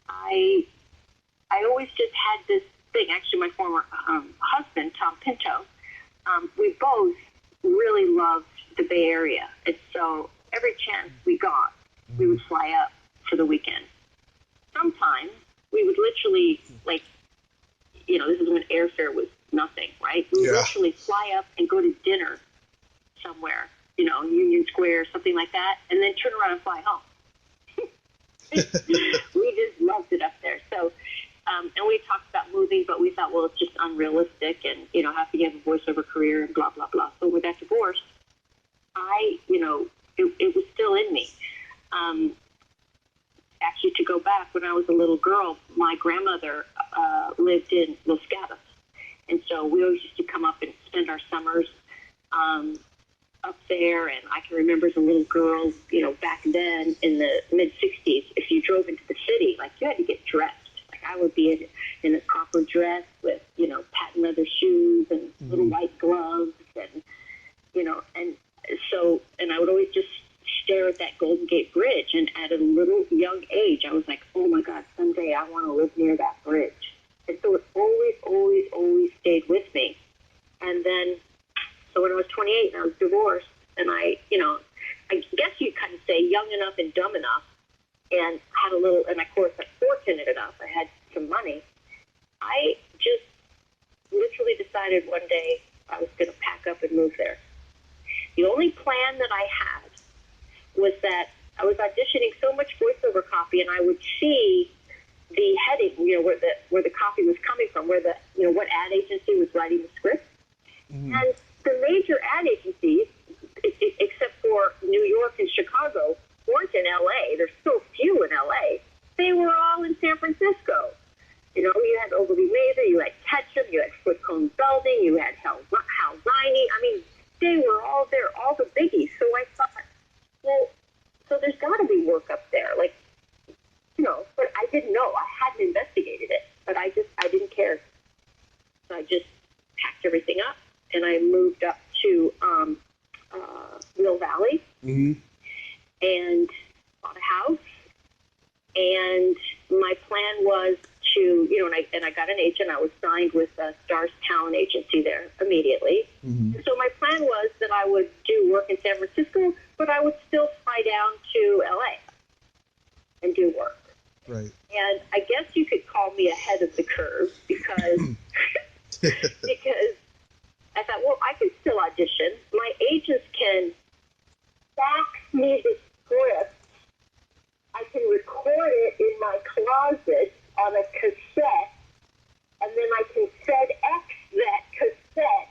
I always just had this thing. Actually, my former husband, Tom Pinto, we both really loved the Bay Area. And so every chance we got, we would fly up for the weekend. Sometimes we would literally, like, you know, this is when airfare was nothing, right? We would literally fly up and go to dinner somewhere, you know, Union Square, something like that, and then turn around and fly home. We just loved it up there. So, and we talked about moving, but we thought, well, it's just unrealistic, and, you know, how can you have a voiceover career and blah, blah, blah. So when we got divorced, it was still in me. Actually, to go back, when I was a little girl, my grandmother lived in Los Gatos. And so we always used to come up and spend our summers up there. And I can remember as a little girl, you know, back then in the mid-'60s, if you drove into the city, like, you had to get dressed. Like, I would be in a proper dress with, you know, patent leather shoes and little white gloves and, you know, and so, and I would always just stare at that Golden Gate Bridge. And at a little young age, I was like, oh my God, someday I want to live near that bridge. And so it always stayed with me. And then, so when I was 28 and I was divorced, and I guess you'd kind of say young enough and dumb enough, and had a little, and of course I'm fortunate enough, I had some money. I just literally decided one day I was going to pack up and move there. The only plan that I had was that I was auditioning so much voiceover copy, and I would see the heading, you know, where the copy was coming from, where the, you know, what ad agency was writing the script. Mm-hmm. And the major ad agencies, except for New York and Chicago, weren't in LA. There's so few in LA. They were all in San Francisco. You know, you had Ogilvy Mather, you had Ketchum, you had Foot Cone Belding, you had Hal Ziney. I mean, they were all there, all the biggies. So I thought, well, so there's got to be work up there. Like, you know, but I didn't know. I hadn't investigated it, but I didn't care. So I just packed everything up, and I moved up to Mill Valley, and bought a house. And my plan was to, you know, and I got an agent. I was signed with Star's Talent Agency there immediately. Mm-hmm. So my plan was that I would do work in San Francisco, but I would still fly down to LA and do work. Right. And I guess you could call me ahead of the curve because I thought, well, I can still audition. My agents can fax me the script. I can record it in my closet on a cassette, and then I can FedEx that cassette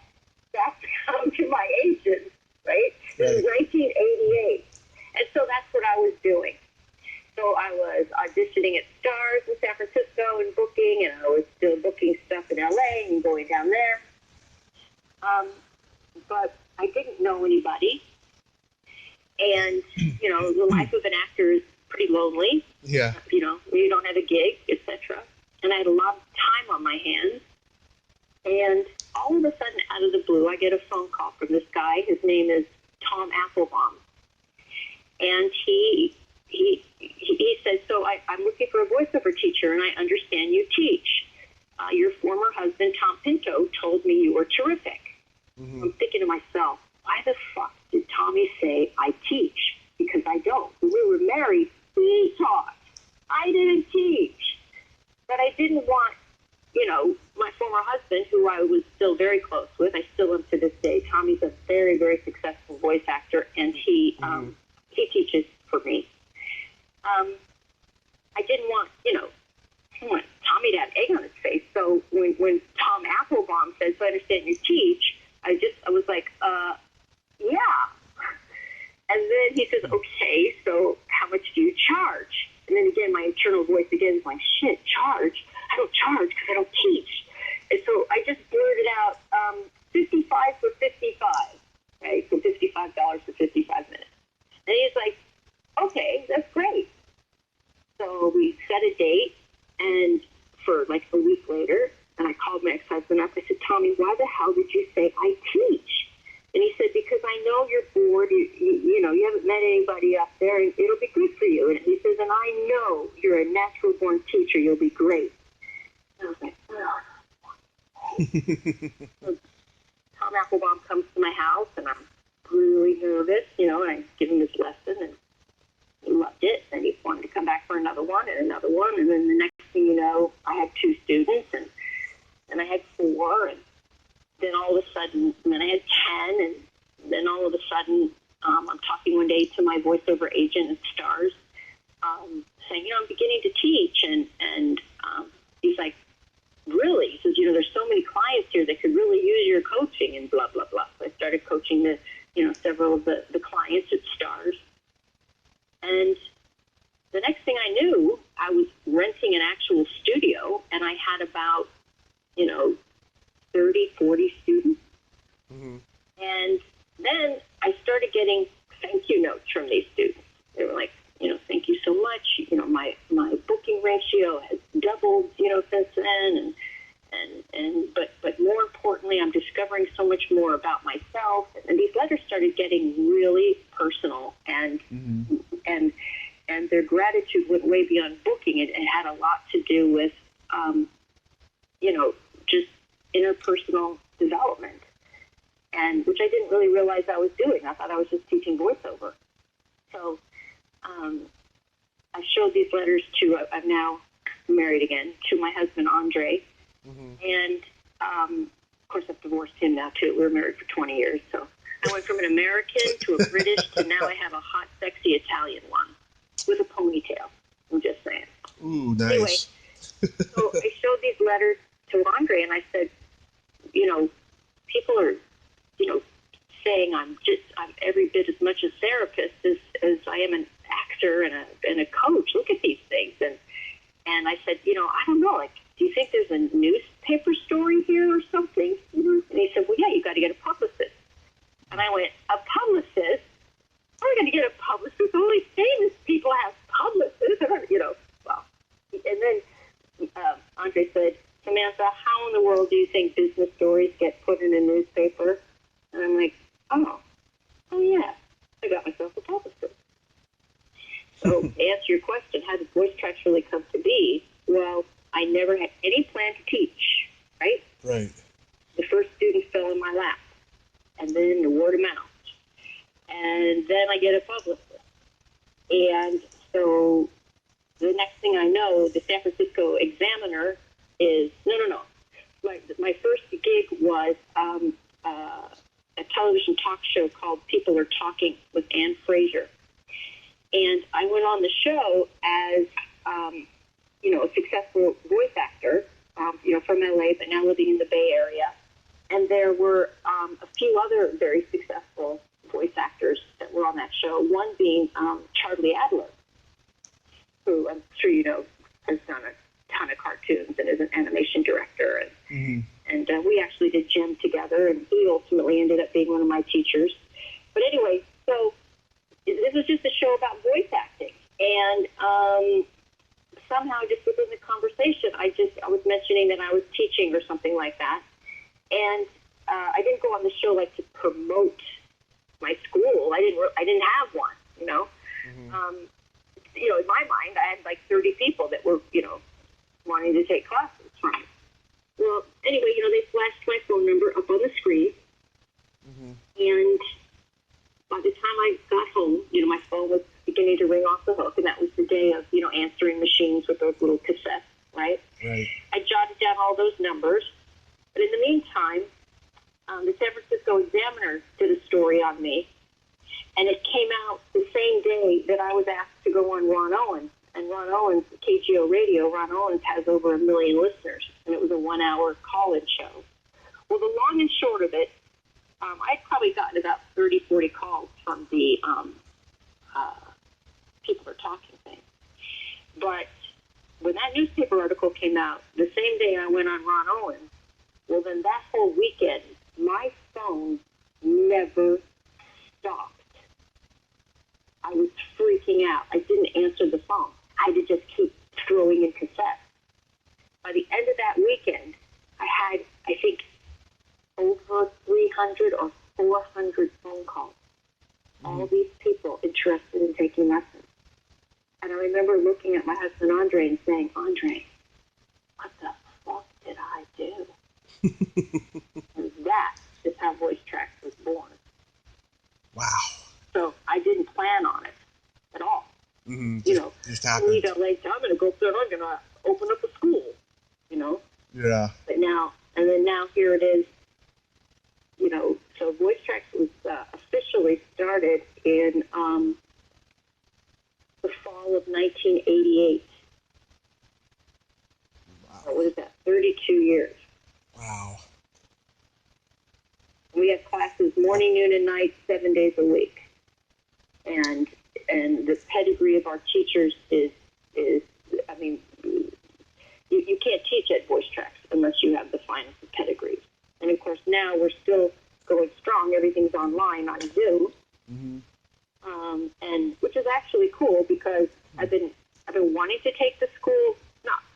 back down to my agent, right? This is 1988. And so that's what I was doing. So I was auditioning at Stars in San Francisco and booking, and I was still booking stuff in LA and going down there. But I didn't know anybody. And, you know, the life of an actor is pretty lonely. Yeah. You know, you don't have a gig, etc. And I had a lot of time on my hands. And all of a sudden, out of the blue, I get a phone call from this guy. His name is Tom Applebaum. And he said, so I'm looking for a voiceover teacher, and I understand you teach. Your former husband, Tom Pinto, told me you were terrific. Mm-hmm. I'm thinking to myself, why the fuck did Tommy say I teach? Because I don't. When we were married, he taught. I didn't teach. But I didn't want, you know, my former husband, who I was still very close with, I still am to this day. Tommy's a very, very successful voice actor, and he teaches for me. I didn't want, you know, I want Tommy to have egg on his face. So when Tom Applebaum said, so I understand you teach, I was hell did you say I teach? And he said, because I know you're bored, you know, you haven't met anybody up there, and it'll be good for you. And he says, and I know you're a natural-born teacher. You'll be great. And I was like, oh. So Tom Applebaum comes to my house, and I'm really nervous, you know, and I give him this lesson, and he loved it, and he wanted to come back for another one, and then the next thing you know, I had 2 students, and then I had 4, and then all of a sudden, and then I had 10, and then all of a sudden, I'm talking one day to my voiceover agent at Stars, saying, you know, I'm beginning to teach, and he's like, really? He says, you know, there's so many clients here that could really use your coaching, and blah, blah, blah. So I started coaching several of the clients at Stars. And the next thing I knew, I was renting an actual studio, and I had about, 30, 40 students. Mm-hmm. And then I started getting thank you notes from these students. They were like, thank you so much. My booking ratio has doubled, since then. But more importantly, I'm discovering so much more about myself. And these letters started getting really personal, and their gratitude went way beyond booking. It had a lot to do with, just interpersonal development, and which I didn't really realize I was doing. I thought I was just teaching voiceover. So I showed these letters to, I'm now married again, to my husband, Andre. Mm-hmm. And, of course, I've divorced him now, too. We were married for 20 years. So I went from an American to a British to now I have a hot, sexy Italian one with a ponytail. I'm just saying. Ooh, nice. Anyway, so I showed these letters to Andre, and I said, people are, saying I'm every bit as much a therapist as I am an actor and a coach. Look at these things. And I said, I don't know, do you think there's a newspaper story here or something? And he said, well, yeah, you got to get a publicist. And I went, a publicist? How are we going to get a publicist? Only famous people have publicists. Well, and then Andre said, Samantha, how in the world do you think business stories get put in a newspaper? And I'm like, oh yeah, I got myself a publicist. So to answer your question, how did Voice Tracks really come to be? Well, I never had any plan to teach, right? Right. The first student fell in my lap, and then the word of mouth. And then I get a publicist. And so the next thing I know, the San Francisco Examiner is, no. My first gig was a television talk show called People Are Talking with Ann Fraser. And I went on the show as, a successful voice actor, from LA, but now living in the Bay Area. And there were a few other very successful voice actors that were on that show, one being Charlie Adler, who I'm sure has done a ton of cartoons and is an animation director. And we actually did gym together, and he ultimately ended up being one of my teachers. But anyway, so this was just a show about voice acting. And somehow just within the conversation, I was mentioning that I was teaching or something like that. And I didn't go on the show to promote my school. I didn't have one, in my mind, I had 30 people that were, wanting to take classes from me. Well, anyway, they flashed my phone number up on the screen. And by the time I got home, my phone was beginning to ring off the hook, and that was the day of, answering machines with those little cassettes, right? Right. I jotted down all those numbers. But in the meantime, the San Francisco Examiner did a story on me, and it came out the same day that I was asked to go on Ron Owens. And Ron Owens, KGO Radio, Ron Owens has over 1 million listeners, and it was a 1-hour call-in show. Well, the long and short of it, I'd probably gotten about 30, 40 calls from the People Are Talking thing. But when that newspaper article came out, the same day I went on Ron Owens, well, then that whole weekend, my phone never stopped. I was freaking out. I didn't answer the phone. I had to just keep throwing in cassettes. By the end of that weekend, I had, I think, over 300 or 400 phone calls. All these people interested in taking lessons. And I remember looking at my husband, Andre, and saying, Andre, what the fuck did I do? And that is how Voice Tracks was born. Wow. So I didn't plan on it at all. Mm-hmm. Just I'm happened. going to go up there and I'm going to open up a school, Yeah. But now here it is, so Voice Tracks was officially started in the fall of 1988. Wow. What is that, 32 years. Wow. We have classes morning, noon, and night, 7 days a week. And the pedigree of our teachers is I mean, you can't teach at Voice Tracks unless you have the finest of pedigrees. And of course now we're still going strong. Everything's online on Zoom, and which is actually cool because I've been wanting to take the school.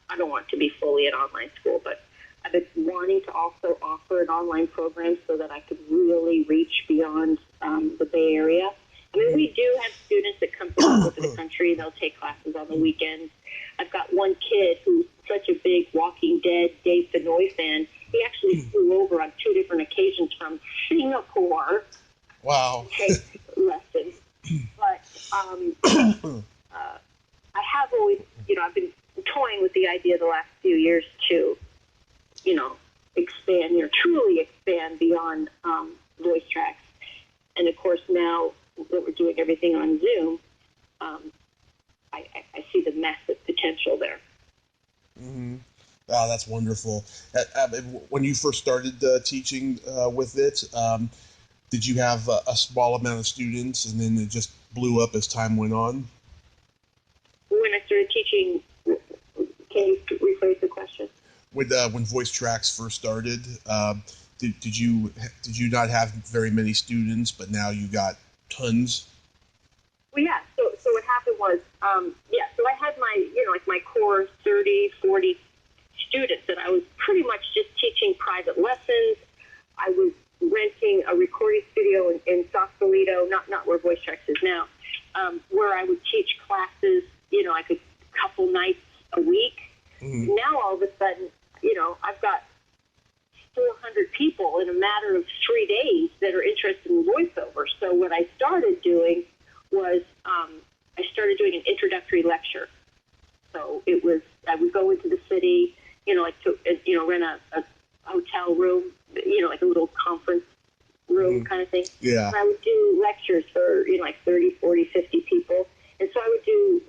I don't want it to be fully an online school, but I've been wanting to also offer an online program so that I could really reach beyond the Bay Area. I mean, we do have students that come from all over the country. They'll take classes on the weekends. I've got one kid who's such a big Walking Dead Dave Fennoy fan. He actually flew over on 2 different occasions from Singapore Wow. to take lessons. But I have always, I've been toying with the idea the last few years to, truly expand beyond Voice Tracks. And of course, now that we're doing everything on Zoom, I see the massive potential there. Mm-hmm. Wow, that's wonderful. When you first started teaching with it, did you have a small amount of students, and then it just blew up as time went on? When I started teaching, can you rephrase the question? When Voice Tracks first started, did you not have very many students, but now you got tons? Well, yeah. So what happened was, so I had my core 30, 40 students, and I was pretty much just teaching private lessons. I was renting a recording studio in Sausalito, not where Voice Tracks is now, where I would teach classes, like a couple nights a week. Mm-hmm. Now all of a sudden, I've got 400 people in a matter of 3 days that are interested in voiceover. So what I started doing was I started doing an introductory lecture. So I would go into the city, rent a hotel room, like a little conference room kind of thing. Yeah. And I would do lectures for, 30, 40, 50 people. And so I would do,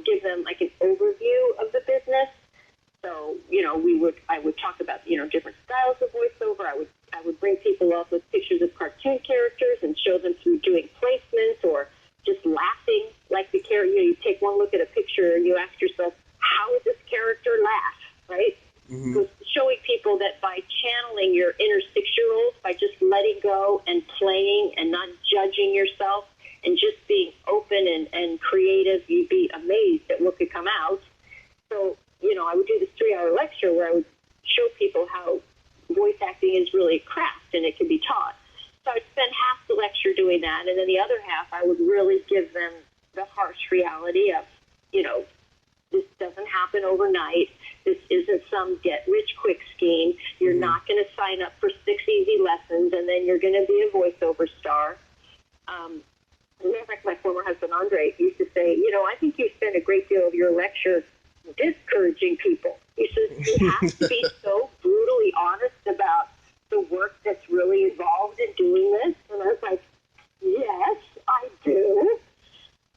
give them like an overview of the business. So, I would talk about, different styles of voiceover. I would bring people up with pictures of cartoon characters and show them through doing placements or just laughing like the character. You take one look at a picture and you ask yourself, how would this character laugh, right? Mm-hmm. So showing people that by channeling your inner 6-year-old, by just letting go and playing and not judging yourself and just being open and creative, you'd be amazed at what could come out. So, I would do this 3-hour lecture where I would show people how voice acting is really a craft and it can be taught. So I'd spend half the lecture doing that, and then the other half I would really give them the harsh reality of, this doesn't happen overnight. This isn't some get-rich-quick scheme. You're not going to sign up for 6 easy lessons, and then you're going to be a voiceover star. My former husband, Andre, used to say, I think you spend a great deal of your lecture discouraging people. He says, you have to be so brutally honest about the work that's really involved in doing this. And I was like, yes, I do.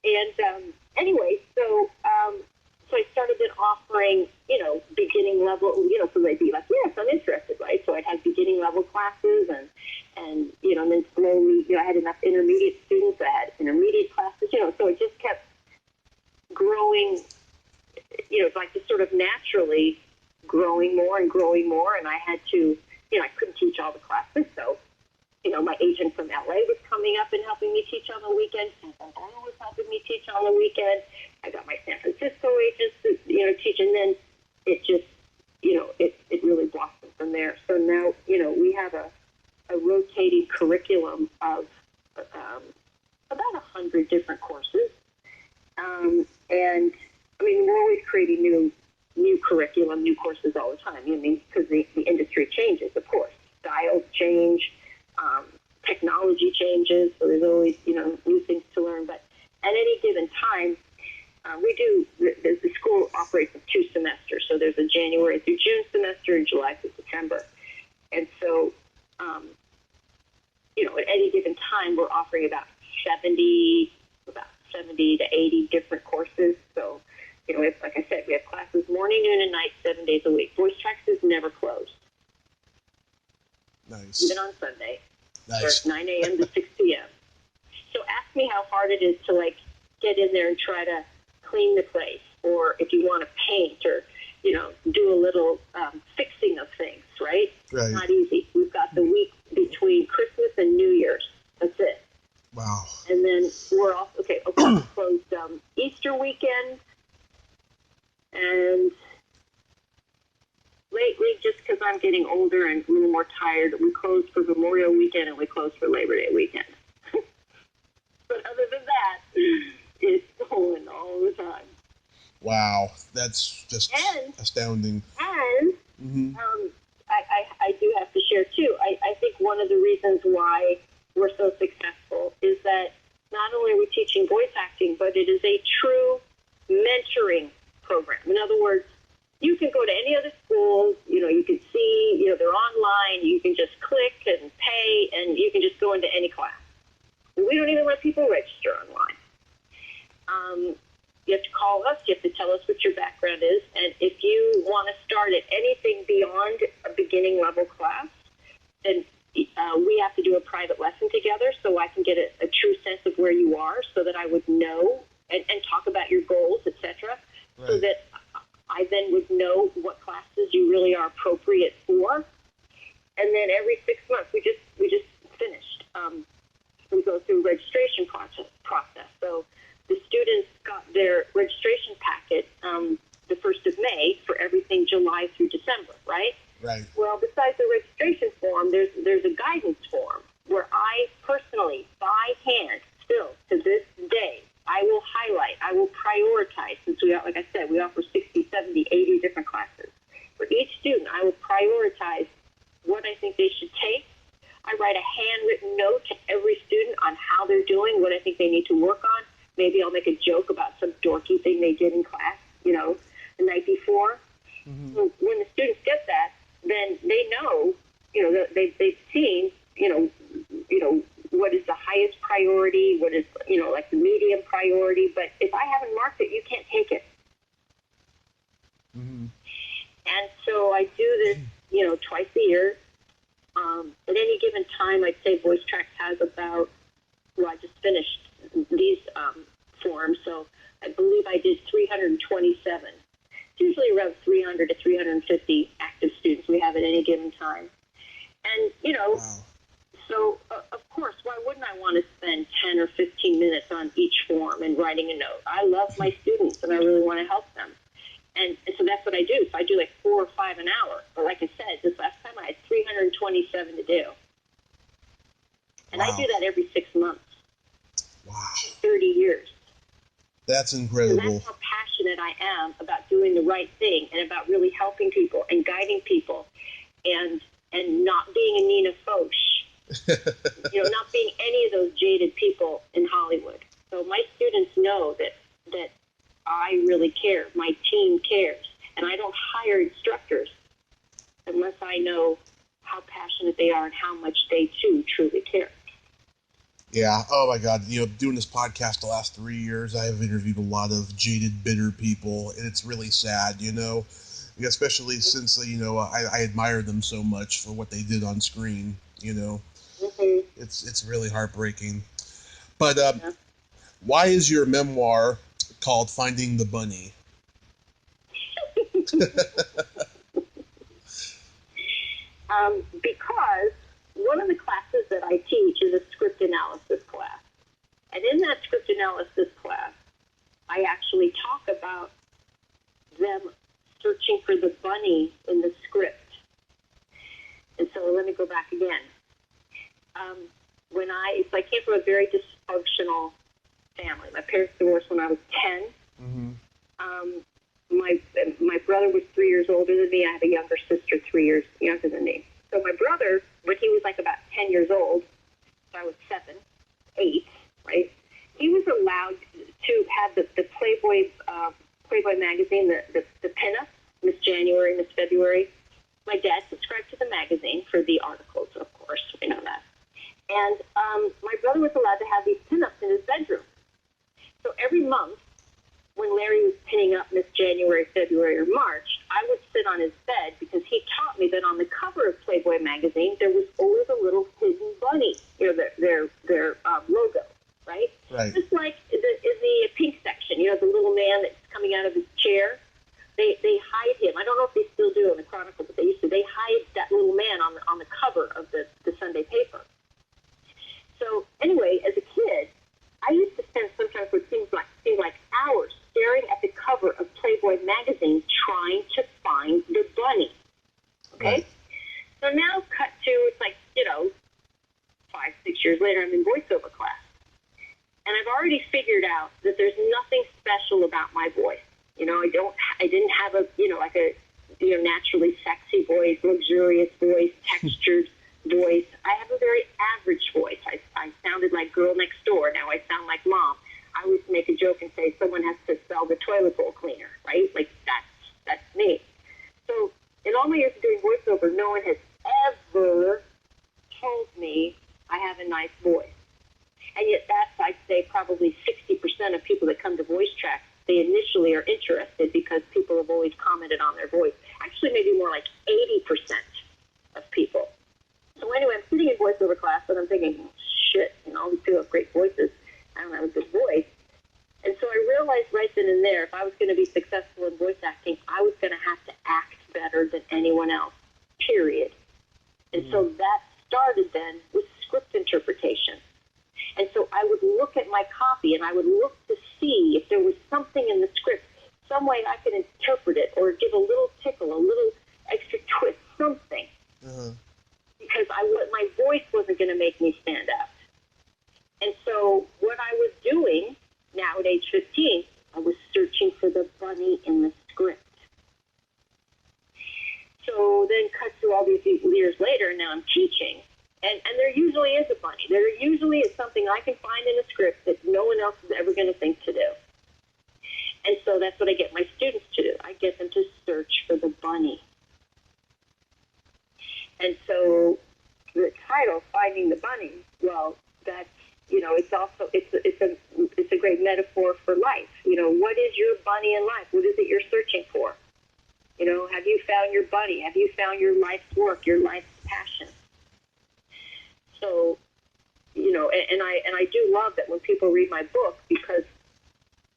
And anyway, so I started then offering, beginning level, so they'd be like, yes, I'm interested, right? So I'd have beginning level classes and then slowly, I had enough intermediate students, I had intermediate classes, so it just kept growing, like just sort of naturally growing more, and I had to, I couldn't teach all the classes, so, my agent from LA was coming up and helping me teach on the weekend. San Antonio was helping me teach on the weekend. I got my San Francisco agents to, teach, and then it just, it really blossomed from there. So now, we have a a rotating curriculum of about 100 different courses. And I mean, we're always creating new curriculum, new courses all the time. I mean, because the industry changes, of course. Styles change, technology changes, so there's always, new things to learn. But at any given time, the school operates in 2 semesters. So there's a January through June semester and July through September. And so, at any given time, we're offering about 70 to 80 different courses. So, like I said, we have classes morning, noon, and night, 7 days a week. Voice Tracks is never closed. Nice. Even on Sunday. Nice. Or 9 a.m. to 6 p.m. So ask me how hard it is to, get in there and try to clean the place, or if you want to paint or, do a little fixing of things, right? Right. It's not easy. We've got the week between Christmas and New Year's. That's it. Wow. And then we're off, closed Easter weekend, and lately, just because I'm getting older and a little more tired, we closed for Memorial Weekend and we closed for Labor Day weekend. But other than that, it's going all the time. Wow, that's just astounding. And Mm-hmm. I do have to share, too, I think one of the reasons why we're so successful is that not only are we teaching voice acting, but it is a true mentoring program. In other words, you can go to any other school, you can see, they're online, you can just click and pay, and you can just go into any class. We don't even let people register online. You have to call us, you have to tell us what your background is, and if you want to start at anything beyond a beginning level class, then we have to do a private lesson together so I can get a true sense of where you are so that I would know and talk about your goals, etc., right. So that I then would know what classes you really are appropriate for. And then every 6 months, we just finished. We go through registration process. So the students got their registration packet the 1st of May for everything July through December, right? Right. Well, besides the registration form, there's a guidance form where I personally, by hand, still to this day, I will highlight, I will prioritize, since like I said, we offer 60, 70, 80 different classes. For each student, I will prioritize what I think they should take. I write a handwritten note to every student on how they're doing, what I think they need to work on. Maybe I'll make a joke about some dorky thing they did in class, the night before. Mm-hmm. So when the students get that, then they know, they've seen, what is the highest priority, what is, like the medium priority. But if I haven't marked it, you can't take it. Mm-hmm. And so I do this, twice a year. At any given time, I'd say Voice Tracks has about, I just finished these forms, so I believe I did 327. It's usually around 300 to 350 active students we have at any given time. And, wow. So, of course, why wouldn't I want to spend 10 or 15 minutes on each form and writing a note? I love my students, and I really want to help them. And so that's what I do. So I do 4 or 5 an hour. But like I said, this last time I had 327 to do. And wow. I do that every 6 months. Wow. 30 years. That's incredible. So that's how passionate I am about doing the right thing and about really helping people and guiding people and not being a Nina Foch. Not being any of those jaded people in Hollywood. So my students know that I really care. My team cares. And I don't hire instructors unless I know how passionate they are and how much they, too, truly care. Yeah. Oh, my God. Doing this podcast the last 3 years, I have interviewed a lot of jaded, bitter people, and it's really sad, especially since, I admire them so much for what they did on screen, Mm-hmm. It's really heartbreaking. But why is your memoir called Finding the Bunny? Because one of the classes that I teach is a script analysis class. And in that script analysis class, I actually talk about them searching for the bunny in the script. And so let me go back again. I came from a very dysfunctional family. My parents divorced when I was 10. Mm-hmm. My brother was 3 years older than me. I have a younger sister 3 years younger than me. So my brother, when he was like about 10 years old, so I was 7, 8, right? He was allowed to have the Playboy magazine, the pinup, Miss January, Miss February. My dad subscribed to the magazine for the articles, of course, we know that. And my brother was allowed to have these pinups in his bedroom. So every month, when Larry was pinning up Miss January, February, or March, I would sit on his bed because he taught me that on the cover of Playboy magazine, there was always a little hidden bunny, their logo, right? Right. Just like in the pink section, the little man that's coming out of his chair. They hide him. I don't know if they still do in the Chronicle, but they used to. They hide that little man on the cover of the Sunday paper. So anyway, as a kid, I used to spend sometimes what seemed like hours staring at the cover of Playboy magazine trying to find the bunny. Okay? Right. So now cut to, it's 5, 6 years later, I'm in voiceover class. And I've already figured out that there's nothing special about my voice. I didn't have a naturally sexy voice, luxurious voice, textured voice. I have a very average voice. I sounded like girl next door. Now I sound like mom. I always make a joke and say someone has to sell the toilet bowl cleaner, right? Like that's me. So in all my years of doing voiceover, no one has ever told me I have a nice voice. And yet that's, I'd say, probably 60% of people that come to Voice Track, they initially are interested because people have always commented on their voice. Actually, maybe more like 80% of people. So anyway, I'm sitting in voiceover class, and I'm thinking, shit, all these people have great voices. I don't have a good voice. And so I realized right then and there, if I was going to be successful in voice acting, I was going to have to act better than anyone else, period. And so that started then with script interpretation. And so I would look at my copy, and I would look to see if there was something in the script, some way I could interpret it or give a little tickle, a little extra twist, something. Uh-huh. Because my voice wasn't going to make me stand out. And so what I was doing now at age 15, I was searching for the bunny in the script. So then cut to all these years later, and now I'm teaching. And there usually is a bunny. There usually is something I can find in a script that no one else is ever going to think to do. And so that's what I get my students to do. I get them to search for the bunny. And so the title, Finding the Bunny, well, that's, it's also, it's a great metaphor for life. What is your bunny in life? What is it you're searching for? Have you found your bunny? Have you found your life's work, your life's passion? So, and I do love that when people read my book, because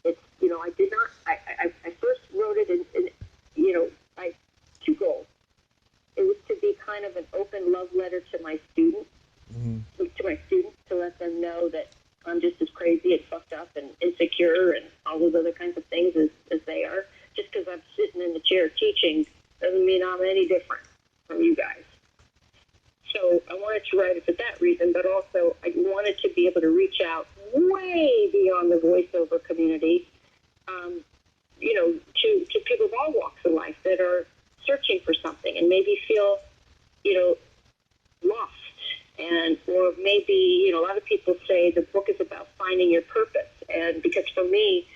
it's, I first wrote it in I had 2 goals. It was to be kind of an open love letter to my students, to let them know that I'm just as crazy and fucked up and insecure and all those other kinds of things as they are. Just because I'm sitting in the chair teaching doesn't mean I'm any different from you guys. So I wanted to write it for that reason, but also I wanted to be able to reach out way beyond the voiceover community, to people of all walks of life that are searching for something and maybe feel, lost. And, or maybe, a lot of people say the book is about finding your purpose. And because for me,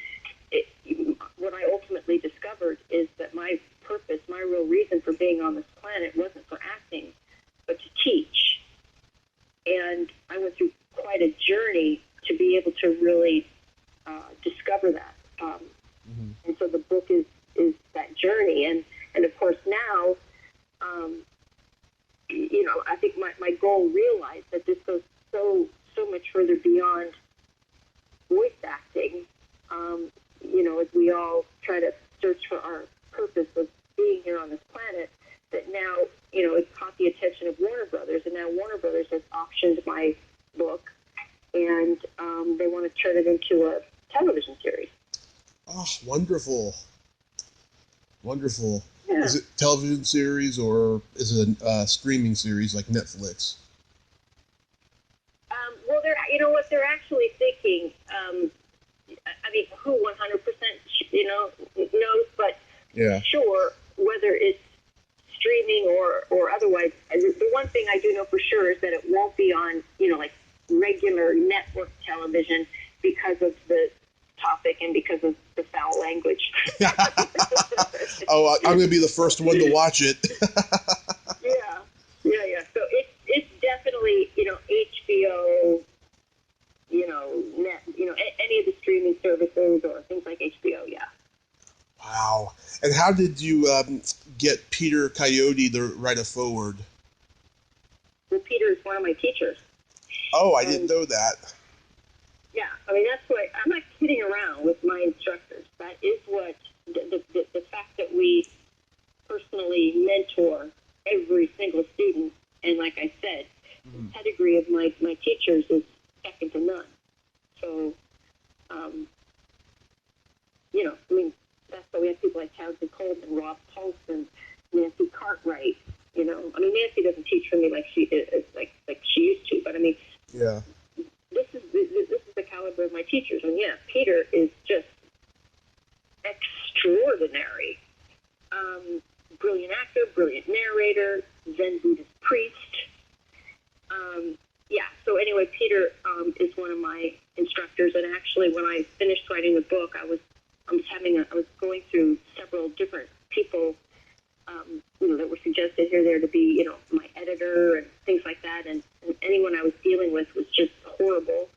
what I ultimately discovered is that my purpose, my real reason for being on this planet wasn't for acting, but to teach. And I went through quite a journey to be able to really discover that. And so the book is that journey. And of course now, I think my goal realized that this goes so much further beyond voice acting, as we all try to search for our purpose of being here on this planet, that now, it's caught the attention of Warner Brothers, and now Warner Brothers has optioned my book, and they want to turn it into a television series. Oh, wonderful. Wonderful. Yeah. Is it a television series or is it a streaming series like Netflix? they're actually thinking, I mean, who 100%, knows, but Yeah. sure, whether it's streaming or otherwise, the one thing I do know for sure is that it won't be on, like regular network television because of the topic and because of the foul language. Oh, I'm going to be the first one to watch it. Yeah. So it's definitely, HBO, net, any of the streaming services or things like HBO, yeah. Wow. And how did you get Peter Coyote to write a forward? Well, Peter is one of my teachers. Oh, I didn't know that. Yeah, I mean, that's what, I'm not kidding around with my instructors. That is what, the fact that we personally mentor every single student, and like I said, the pedigree of my teachers is second to none. So, I mean, that's why we have people like Townsend Coleman, Rob Paulson, Nancy Cartwright. I mean, Nancy doesn't teach for me like she like she used to, but I mean, yeah, this is the caliber of my teachers, and yeah, Peter is just extraordinary. Brilliant actor, brilliant narrator, Zen Buddhist priest. So anyway, Peter is one of my instructors, and actually, when I finished writing the book, I was going through several different people, that were suggested here there to be, my editor and things like that, and anyone I was dealing with was just horrible.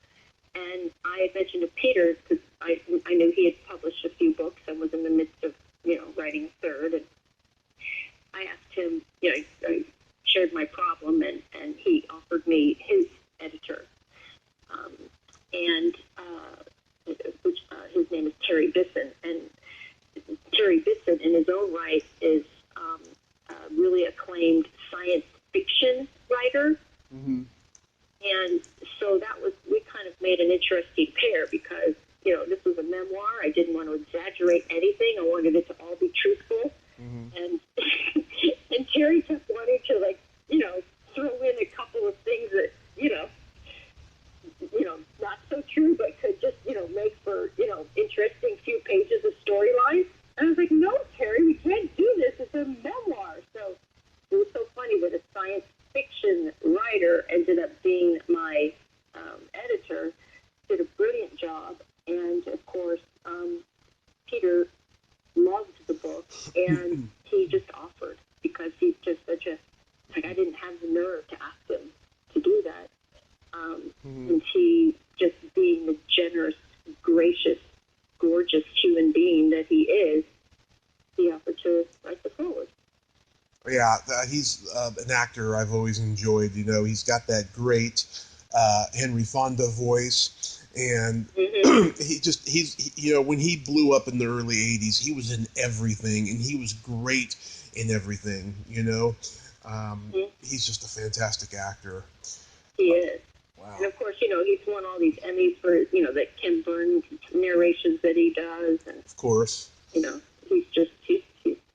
And I had mentioned to Peter, because I knew he had published a few books and was in the midst of, writing a third, and I asked him, I shared my problem, and he offered me his editor, which his name is Terry Bisson, and Terry Bisson, in his own right, is a really acclaimed science fiction writer, and so we kind of made an interesting pair because, this was a memoir. I didn't want to exaggerate anything. I wanted it to all be truthful, and and Terry kept wanting to, throw in a couple of things that, not so true, but could just, make for, interesting few pages of storylines. And I was like, no, Terry, we can't do this. It's a memoir. So it was so funny that a science fiction writer ended up being my editor, did a brilliant job. And, of course, Peter loved the book, and he just offered because he's just such a, I didn't have the nerve to ask him to do that. And he, just being the generous, gracious, gorgeous human being that he is, he offered to write the forward. Yeah, he's an actor I've always enjoyed. He's got that great Henry Fonda voice, and when he blew up in the early 80s, he was in everything, and he was great in everything, He's just a fantastic actor. He is. Wow. And of course, he's won all these Emmys for, the Ken Burns narrations that he does. And, of course. He's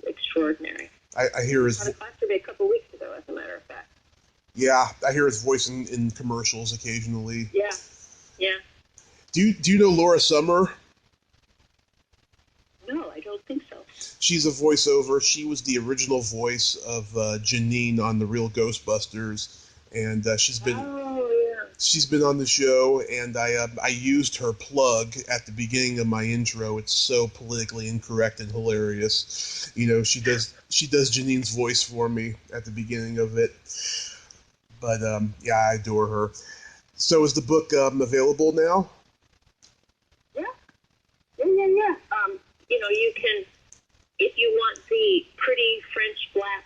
extraordinary. I hear his... I had a class survey a couple of weeks ago, as a matter of fact. Yeah, I hear his voice in commercials occasionally. Yeah. Do you know Laura Summer? No, I don't think so. She's a voiceover. She was the original voice of Janine on The Real Ghostbusters, and she's been on the show. And I used her plug at the beginning of my intro. It's so politically incorrect and hilarious. She does Janine's voice for me at the beginning of it. But I adore her. So is the book available now? Yeah. You can, if you want the pretty French Splat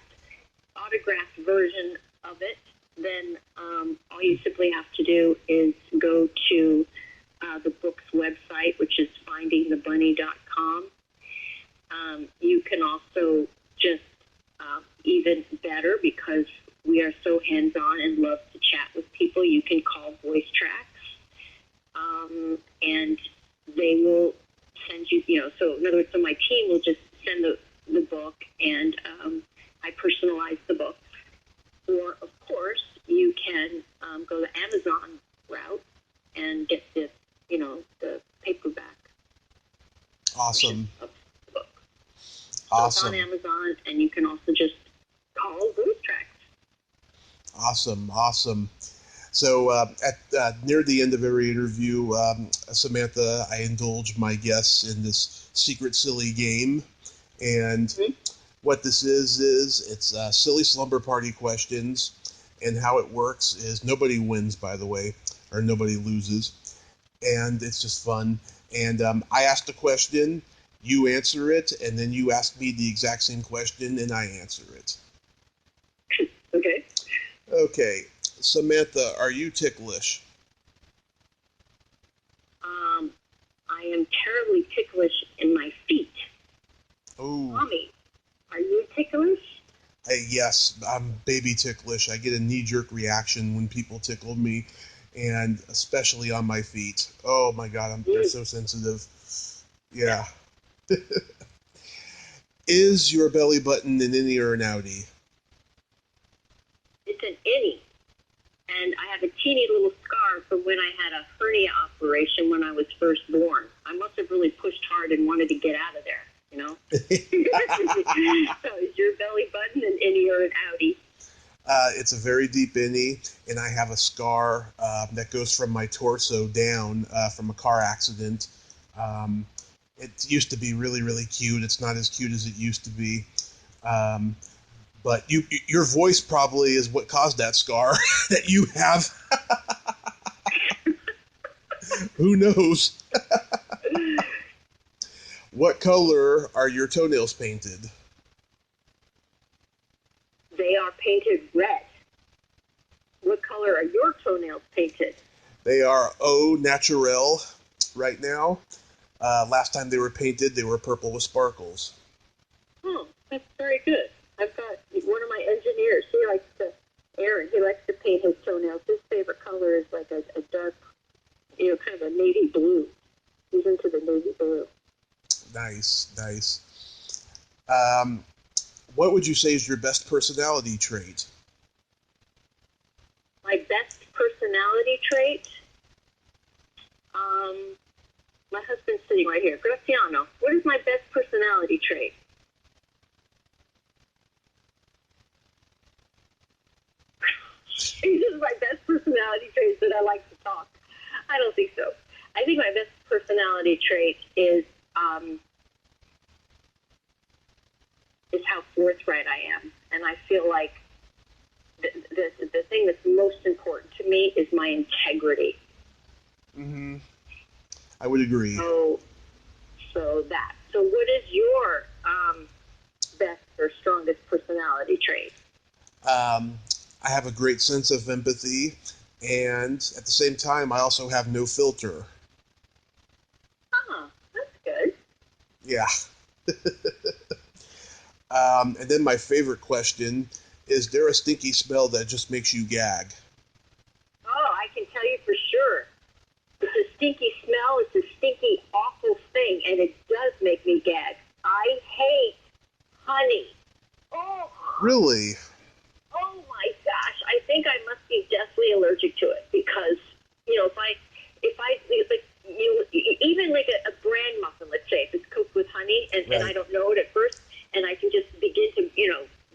autographed version of it, then all you simply have to do is go to the book's website, which is findingthebunny.com. You can also just, even better, because we are so hands-on and love to chat with people, you can call voice tracks, and they will send you, so in other words, so my team will just send the book, and I personalize the book. Or, of course, you can go the Amazon route and get the paperback. Awesome. Of the book. So Awesome. it's on Amazon, and you can also just call voice tracks. Awesome. So at near the end of every interview, Samantha, I indulge my guests in this secret silly game, and what this is it's silly slumber party questions, and how it works is nobody wins, by the way, or nobody loses, and it's just fun. And I ask the question, you answer it, and then you ask me the exact same question, and I answer it. Okay. Okay, Samantha, are you ticklish? I am terribly ticklish in my feet. Oh. Mommy, are you ticklish? Yes, I'm baby ticklish. I get a knee-jerk reaction when people tickle me, and especially on my feet. Oh my God, they're so sensitive. Yeah. Is your belly button an innie or an outie? It's an innie. And I have a teeny little scar from when I had a hernia operation when I was first born. I must have really pushed hard and wanted to get out of there, you know? So is your belly button an innie or an outie? It's a very deep innie, and I have a scar that goes from my torso down from a car accident. It used to be really, really cute. It's not as cute as it used to be. But your voice probably is what caused that scar that you have. Who knows? What color are your toenails painted? They are painted red. What color are your toenails painted? They are au naturel right now. Last time they were painted, they were purple with sparkles. Oh, that's very good. I've got one of my engineers, Aaron, he likes to paint his toenails. His favorite color is like a dark, kind of a navy blue. He's into the navy blue. Nice. What would you say is your best personality trait? My best personality trait? My husband's sitting right here. Graciano, what is my best personality trait? This is my best personality trait that I like to talk. I don't think so. I think my best personality trait is how forthright I am. And I feel like the thing that's most important to me is my integrity. Mm-hmm. I would agree. So what is your best or strongest personality trait? I have a great sense of empathy, and at the same time, I also have no filter. Oh, that's good. Yeah. And then my favorite question, is there a stinky smell that just makes you gag? Oh, I can tell you for sure. It's a stinky smell. It's a stinky, awful thing, and it does make me gag. I hate honey. Oh. Really? Oh my gosh! I think I must be deathly allergic to it because if I even like a bran muffin, let's say, if it's cooked with honey and I don't know it at first, and I can just begin to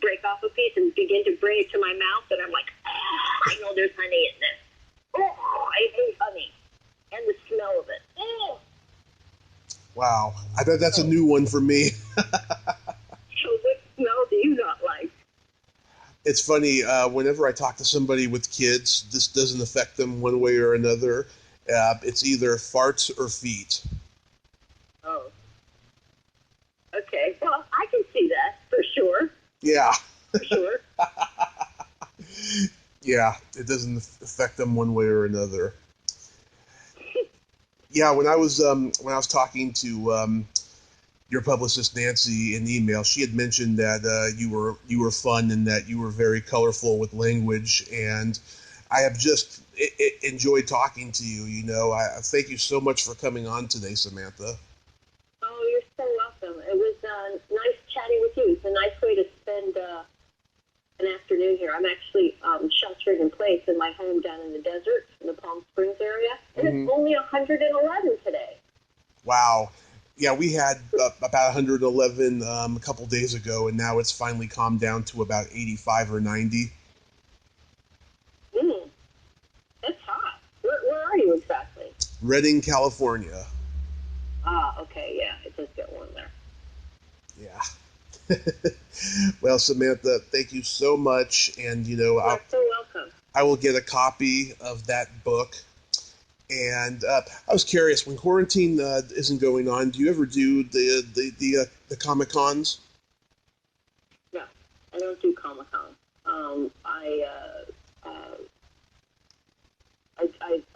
break off a piece and begin to bring it to my mouth, and I'm like, I know there's honey in this. Oh, I hate honey and the smell of it. Oh. Wow, I bet that's a new one for me. So what smell do you not like? It's funny, whenever I talk to somebody with kids, this doesn't affect them one way or another. It's either farts or feet. Oh. Okay, well, I can see that, for sure. Yeah. For sure. Yeah, it doesn't affect them one way or another. Yeah, when I was talking to your publicist Nancy in email, she had mentioned that you were fun and that you were very colorful with language, and I have just enjoyed talking to you. I thank you so much for coming on today, Samantha. Oh, you're so welcome. It was nice chatting with you. It's a nice way to spend an afternoon here. I'm actually sheltering in place in my home down in the desert in the Palm Springs area, and it's only 111 today. Wow. Yeah, we had about 111 a couple days ago, and now it's finally calmed down to about 85 or 90. That's hot. Where are you exactly? Redding, California. Ah, okay, yeah, it does get warm there. Yeah. Well, Samantha, thank you so much, and You're so welcome. I will get a copy of that book. And I was curious, when quarantine isn't going on, do you ever do the Comic Cons? No, I don't do Comic Con.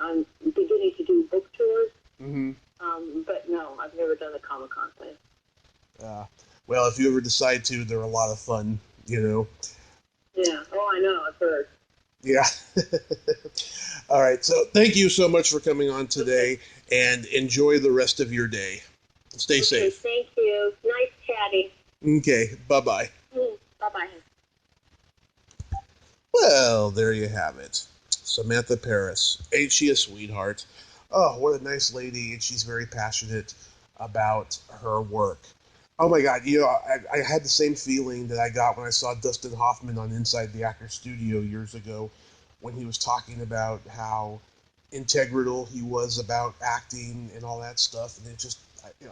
I'm beginning to do book tours. But no, I've never done a Comic Con thing. Well, if you ever decide to, they're a lot of fun, you know. Yeah. Oh, I know. I've heard. Yeah. All right. So thank you so much for coming on today, and enjoy the rest of your day. Stay safe. Thank you. Nice chatting. Okay. Bye-bye. Bye-bye. Well, there you have it. Samantha Paris. Ain't she a sweetheart? Oh, what a nice lady, and she's very passionate about her work. Oh my God, I had the same feeling that I got when I saw Dustin Hoffman on Inside the Actors Studio years ago when he was talking about how integral he was about acting and all that stuff. And it just,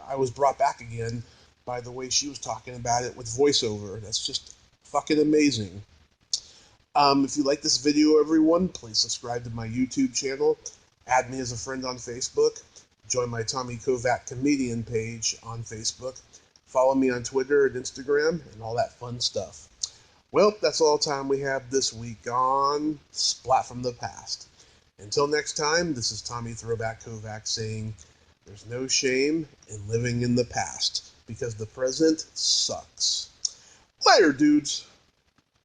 I was brought back again by the way she was talking about it with voiceover. That's just fucking amazing. If you like this video, everyone, please subscribe to my YouTube channel, add me as a friend on Facebook, join my Tommy Kovac comedian page on Facebook, follow me on Twitter and Instagram, and all that fun stuff. Well, that's all the time we have this week on Splat from the Past. Until next time, this is Tommy Throwback Kovac saying, there's no shame in living in the past, because the present sucks. Later, dudes.